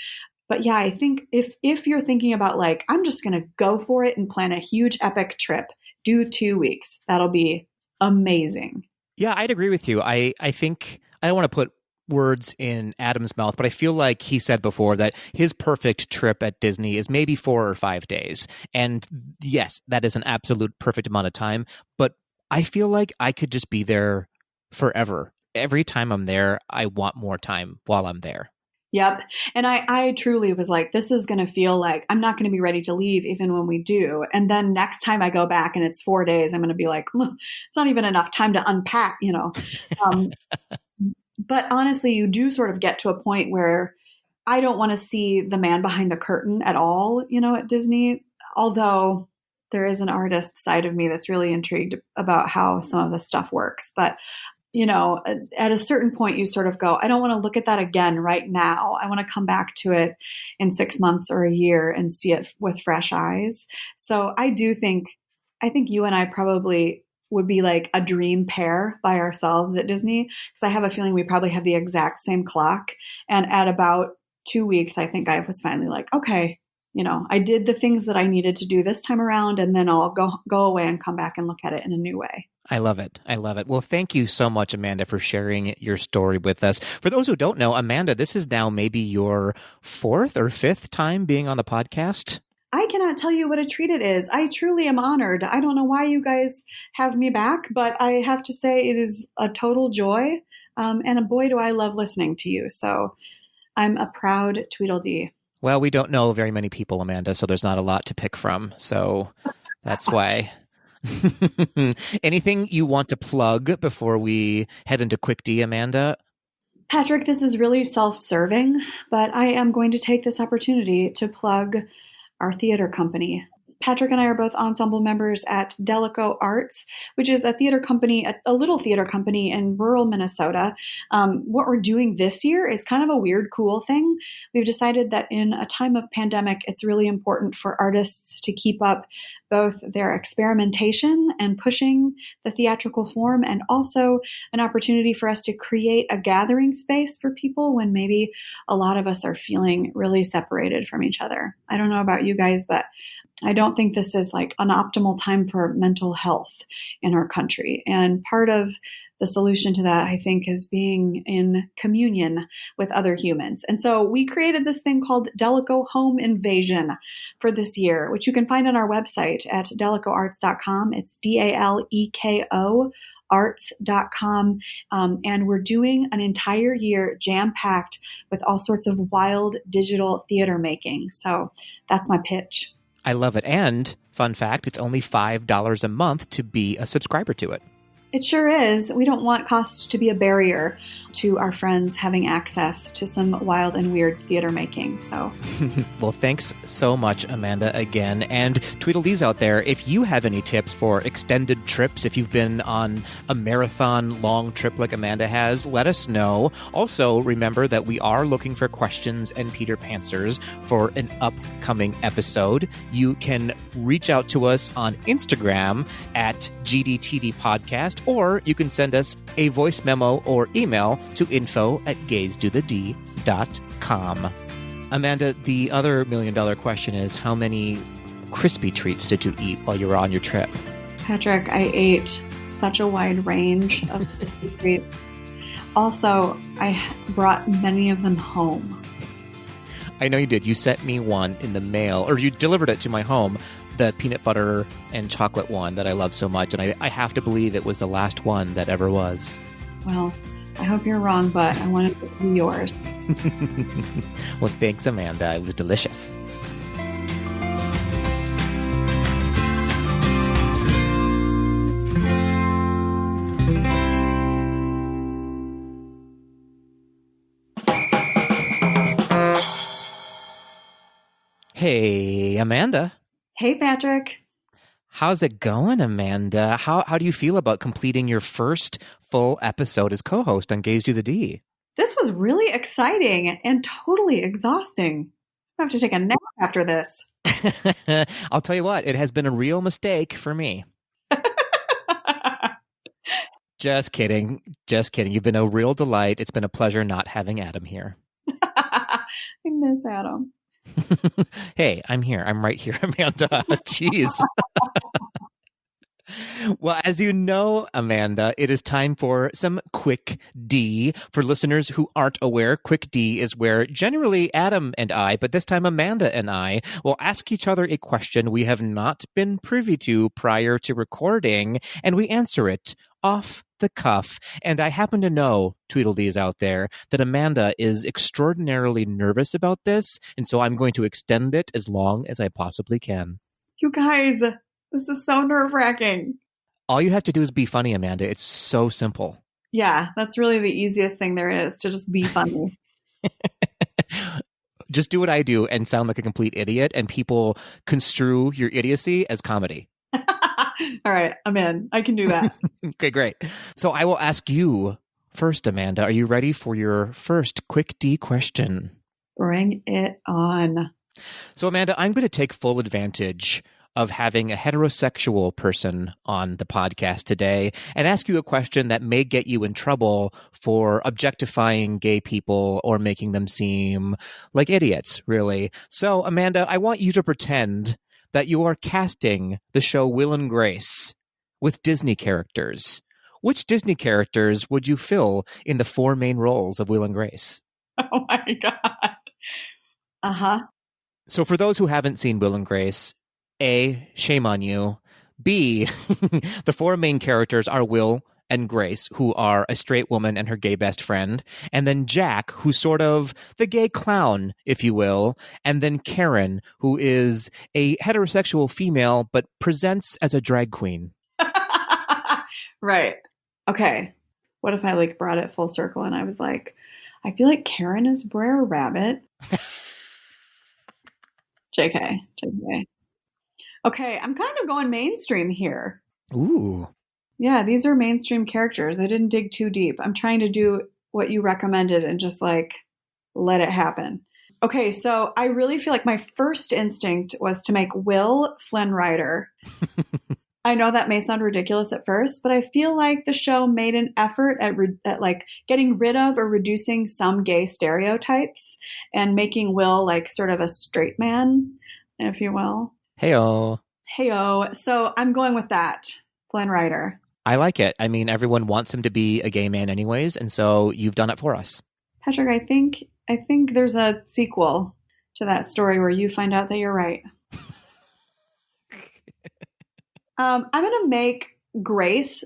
But yeah, I think if you're thinking about like, I'm just going to go for it and plan a huge epic trip, do 2 weeks. That'll be amazing. Yeah, I'd agree with you. I think, I don't want to put words in Adam's mouth, but I feel like he said before that his perfect trip at Disney is maybe 4 or 5 days. And yes, that is an absolute perfect amount of time. But I feel like I could just be there forever. Every time I'm there, I want more time while I'm there. Yep. And I truly was like, this is going to feel like I'm not going to be ready to leave even when we do. And then next time I go back and it's 4 days, I'm going to be like, it's not even enough time to unpack, you know. Um, but honestly, you do sort of get to a point where I don't want to see the man behind the curtain at all, you know, at Disney. Although there is an artist side of me that's really intrigued about how some of this stuff works. But you know, at a certain point, you sort of go, I don't want to look at that again right now. I want to come back to it in 6 months or a year and see it with fresh eyes. So I think you and I probably would be like a dream pair by ourselves at Disney, because I have a feeling we probably have the exact same clock. And at about 2 weeks, I think I was finally like, okay, you know, I did the things that I needed to do this time around, and then I'll go away and come back and look at it in a new way. I love it. I love it. Well, thank you so much, Amanda, for sharing your story with us. For those who don't know, Amanda, this is now maybe your 4th or 5th time being on the podcast. I cannot tell you what a treat it is. I truly am honored. I don't know why you guys have me back, but I have to say it is a total joy. And boy, do I love listening to you. So I'm a proud Tweedledee. Well, we don't know very many people, Amanda, so there's not a lot to pick from. So that's why. Anything you want to plug before we head into Quick D, Amanda? Patrick, this is really self-serving, but I am going to take this opportunity to plug our theater company. Patrick and I are both ensemble members at Delico Arts, which is a theater company, a little theater company in rural Minnesota. What we're doing this year is kind of a weird, cool thing. We've decided that in a time of pandemic, it's really important for artists to keep up both their experimentation and pushing the theatrical form, and also an opportunity for us to create a gathering space for people when maybe a lot of us are feeling really separated from each other. I don't know about you guys, but I don't think this is like an optimal time for mental health in our country. And part of the solution to that, I think, is being in communion with other humans. And so we created this thing called Delico Home Invasion for this year, which you can find on our website at delicoarts.com. It's DALEKO arts.com. And we're doing an entire year jam-packed with all sorts of wild digital theater making. So that's my pitch. I love it. And fun fact, it's only $5 a month to be a subscriber to it. It sure is. We don't want cost to be a barrier to our friends having access to some wild and weird theater making. So, well, thanks so much, Amanda, again. And Tweedledees out there, if you have any tips for extended trips, if you've been on a marathon long trip like Amanda has, let us know. Also, remember that we are looking for questions and Peter Pantsers for an upcoming episode. You can reach out to us on Instagram at GDTD Podcast, or you can send us a voice memo or email to info@gazetothed.com. Amanda, the other $1 million question is, how many crispy treats did you eat while you were on your trip? Patrick, I ate such a wide range of crispy treats. Also, I brought many of them home. I know you did. You sent me one in the mail, or you delivered it to my home, the peanut butter and chocolate one that I love so much. And I have to believe it was the last one that ever was. Well, I hope you're wrong, but I want it to be yours. Well, thanks, Amanda. It was delicious. Hey, Amanda. Hey, Patrick. How's it going, Amanda? How do you feel about completing your first full episode as co-host on Gaze Do the D? This was really exciting and totally exhausting. I have to take a nap after this. I'll tell you what, it has been a real mistake for me. Just kidding. Just kidding. You've been a real delight. It's been a pleasure not having Adam here. I miss Adam. Hey, I'm here. I'm right here, Amanda. Jeez. Well, as you know, Amanda, it is time for some Quick D. For listeners who aren't aware, Quick D is where generally Adam and I, but this time Amanda and I, will ask each other a question we have not been privy to prior to recording, and we answer it off the cuff. And I happen to know, Tweedledees out there, that Amanda is extraordinarily nervous about this. And so I'm going to extend it as long as I possibly can. You guys, this is so nerve-wracking. All you have to do is be funny, Amanda. It's so simple. Yeah, that's really the easiest thing there is, to just be funny. Just do what I do and sound like a complete idiot, and people construe your idiocy as comedy. All right, I'm in. I can do that. Okay, great. So I will ask you first, Amanda. Are you ready for your first quick D question? Bring it on. So, Amanda, I'm going to take full advantage of having a heterosexual person on the podcast today and ask you a question that may get you in trouble for objectifying gay people or making them seem like idiots, really. So, Amanda, I want you to pretend that you are casting the show Will and Grace with Disney characters. Which Disney characters would you fill in the 4 main roles of Will and Grace? Oh my God. Uh-huh. So for those who haven't seen Will and Grace, A, shame on you. B, the 4 main characters are Will and Grace, who are a straight woman and her gay best friend, and then Jack, who's sort of the gay clown, if you will, and then Karen, who is a heterosexual female but presents as a drag queen. Right. Okay. What if I like brought it full circle and I was like, I feel like Karen is Brer Rabbit. JK. Okay, I'm kind of going mainstream here. Ooh. Yeah, these are mainstream characters. I didn't dig too deep. I'm trying to do what you recommended and just like let it happen. Okay, so I really feel like my first instinct was to make Will Flynn Rider. I know that may sound ridiculous at first, but I feel like the show made an effort at like getting rid of or reducing some gay stereotypes and making Will like sort of a straight man, if you will. Heyo. So I'm going with that, Flynn Rider. I like it. I mean, everyone wants him to be a gay man anyways, and so you've done it for us. Patrick, I think there's a sequel to that story where you find out that you're right. I'm going to make Grace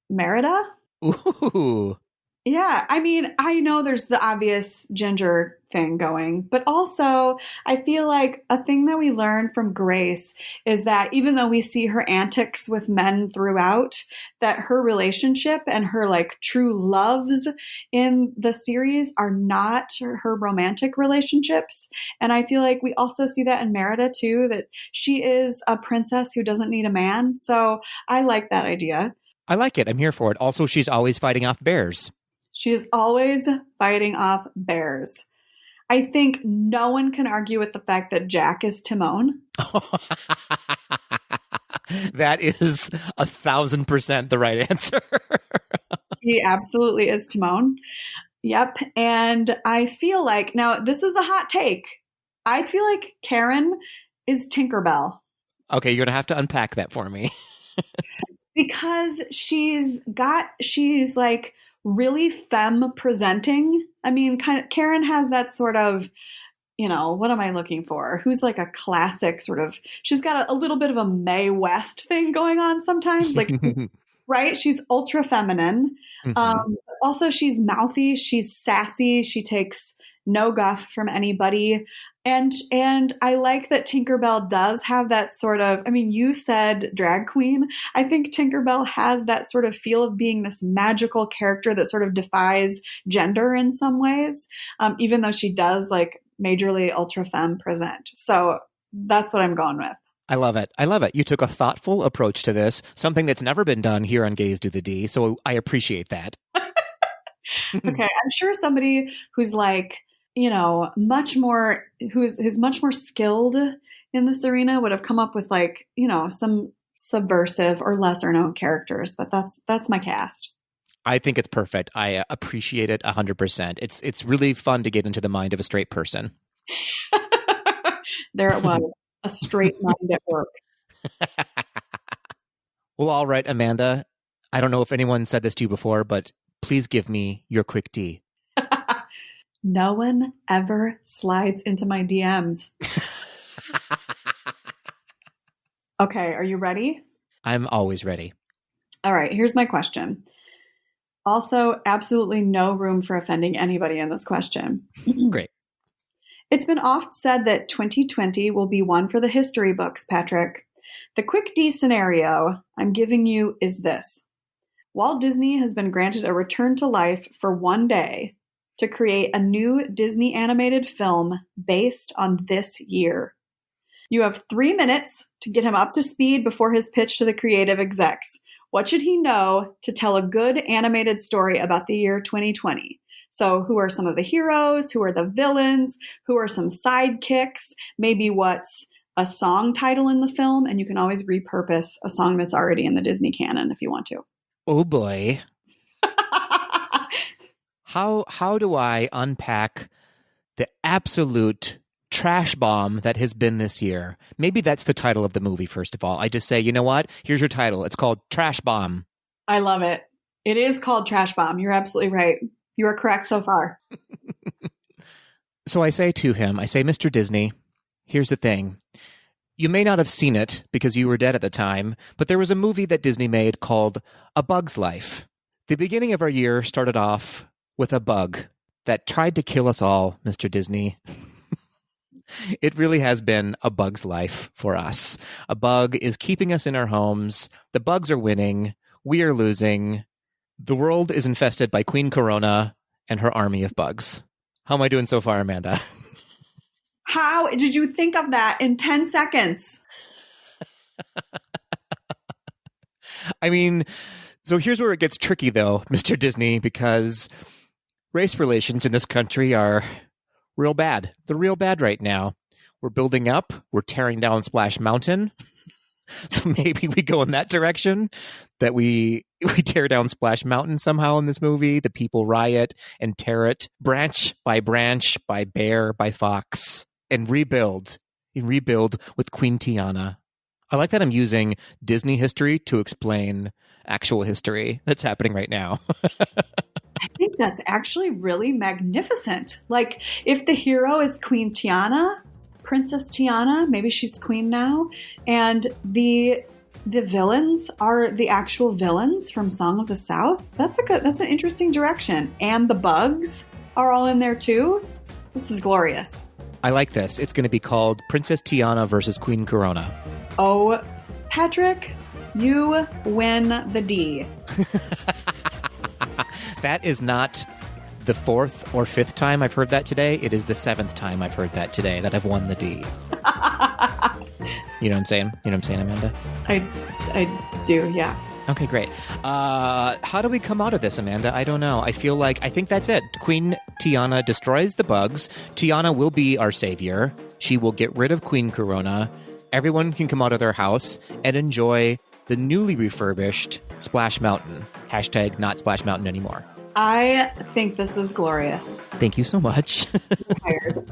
Merida. Ooh. Yeah, I mean, I know there's the obvious ginger thing going, but also I feel like a thing that we learn from Grace is that even though we see her antics with men throughout, that her relationship and her like true loves in the series are not her romantic relationships. And I feel like we also see that in Merida too, that she is a princess who doesn't need a man. So I like that idea. I like it. I'm here for it. Also, she's always fighting off bears. She is always fighting off bears. I think no one can argue with the fact that Jack is Timon. That is 1,000% the right answer. He absolutely is Timon. Yep. And I feel like, now this is a hot take. I feel like Karen is Tinkerbell. Okay, you're going to have to unpack that for me. Because she's like really femme presenting. I mean, kind of Karen has that sort of, you know, what am I looking for? Who's like a classic sort of, she's got a little bit of a Mae West thing going on sometimes. Like, right? She's ultra feminine. Mm-hmm. Also, she's mouthy. She's sassy. She takes no guff from anybody. And I like that Tinkerbell does have that sort of, I mean, you said drag queen. I think Tinkerbell has that sort of feel of being this magical character that sort of defies gender in some ways, even though she does like majorly ultra femme present. So that's what I'm going with. I love it. You took a thoughtful approach to this, something that's never been done here on Gays Do the D. So I appreciate that. Okay. I'm sure somebody who's like, you know, who's much more skilled in this arena would have come up with like, you know, some subversive or lesser known characters, but that's my cast. I think it's perfect. I appreciate it 100%. It's really fun to get into the mind of a straight person. There it was, a straight mind at work. Well, all right, Amanda. I don't know if anyone said this to you before, but please give me your quick D. No one ever slides into my DMs. Okay, are you ready? I'm always ready. All right, here's my question. Also, absolutely no room for offending anybody in this question. Great. It's been oft said that 2020 will be one for the history books, Patrick. The quick D scenario I'm giving you is this. Walt Disney has been granted a return to life for one day to create a new Disney animated film based on this year. You have 3 minutes to get him up to speed before his pitch to the creative execs. What should he know to tell a good animated story about the year 2020? So who are some of the heroes? Who are the villains? Who are some sidekicks? Maybe what's a song title in the film? And you can always repurpose a song that's already in the Disney canon if you want to. Oh boy. How do I unpack the absolute trash bomb that has been this year? Maybe that's the title of the movie, first of all. I just say, you know what? Here's your title. It's called Trash Bomb. I love it. It is called Trash Bomb. You're absolutely right. You are correct so far. So I say to him, Mr. Disney, here's the thing. You may not have seen it because you were dead at the time, but there was a movie that Disney made called A Bug's Life. The beginning of our year started off with a bug that tried to kill us all, Mr. Disney. It really has been a bug's life for us. A bug is keeping us in our homes. The bugs are winning. We are losing. The world is infested by Queen Corona and her army of bugs. How am I doing so far, Amanda? How did you think of that in 10 seconds? I mean, so here's where it gets tricky, though, Mr. Disney, because race relations in this country are real bad. They're real bad right now. We're building up. We're tearing down Splash Mountain. So maybe we go in that direction, that we tear down Splash Mountain somehow in this movie. The people riot and tear it branch, by bear, by fox, and rebuild with Queen Tiana. I like that I'm using Disney history to explain actual history that's happening right now. I think that's actually really magnificent. Like, if the hero is Queen Tiana, Princess Tiana, maybe she's queen now, and the villains are the actual villains from Song of the South. That's an interesting direction. And the bugs are all in there too. This is glorious. I like this. It's going to be called Princess Tiana versus Queen Corona. Oh, Patrick, you win the D. That is not the 4th or 5th time I've heard that today. It is the 7th time I've heard that today that I've won the D. You know what I'm saying? You know what I'm saying, Amanda? I do, yeah. Okay, great. How do we come out of this, Amanda? I don't know. I think that's it. Queen Tiana destroys the bugs. Tiana will be our savior. She will get rid of Queen Corona. Everyone can come out of their house and enjoy the newly refurbished Splash Mountain. Hashtag not Splash Mountain anymore. I think this is glorious. Thank you so much. You're hired.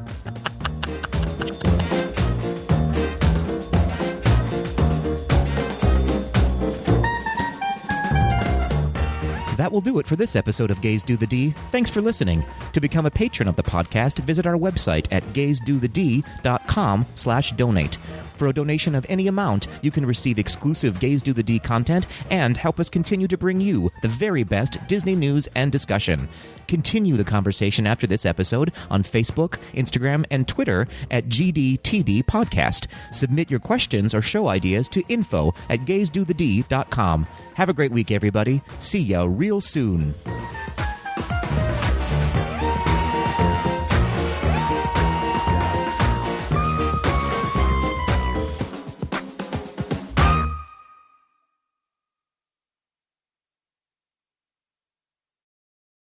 That will do it for this episode of Gays Do the D. Thanks for listening. To become a patron of the podcast, visit our website at gaysdothed.com/donate. For a donation of any amount, you can receive exclusive Gays Do the D content and help us continue to bring you the very best Disney news and discussion. Continue the conversation after this episode on Facebook, Instagram, and Twitter at GDTD Podcast. Submit your questions or show ideas to info@gaysdothed.com. Have a great week, everybody. See ya real soon.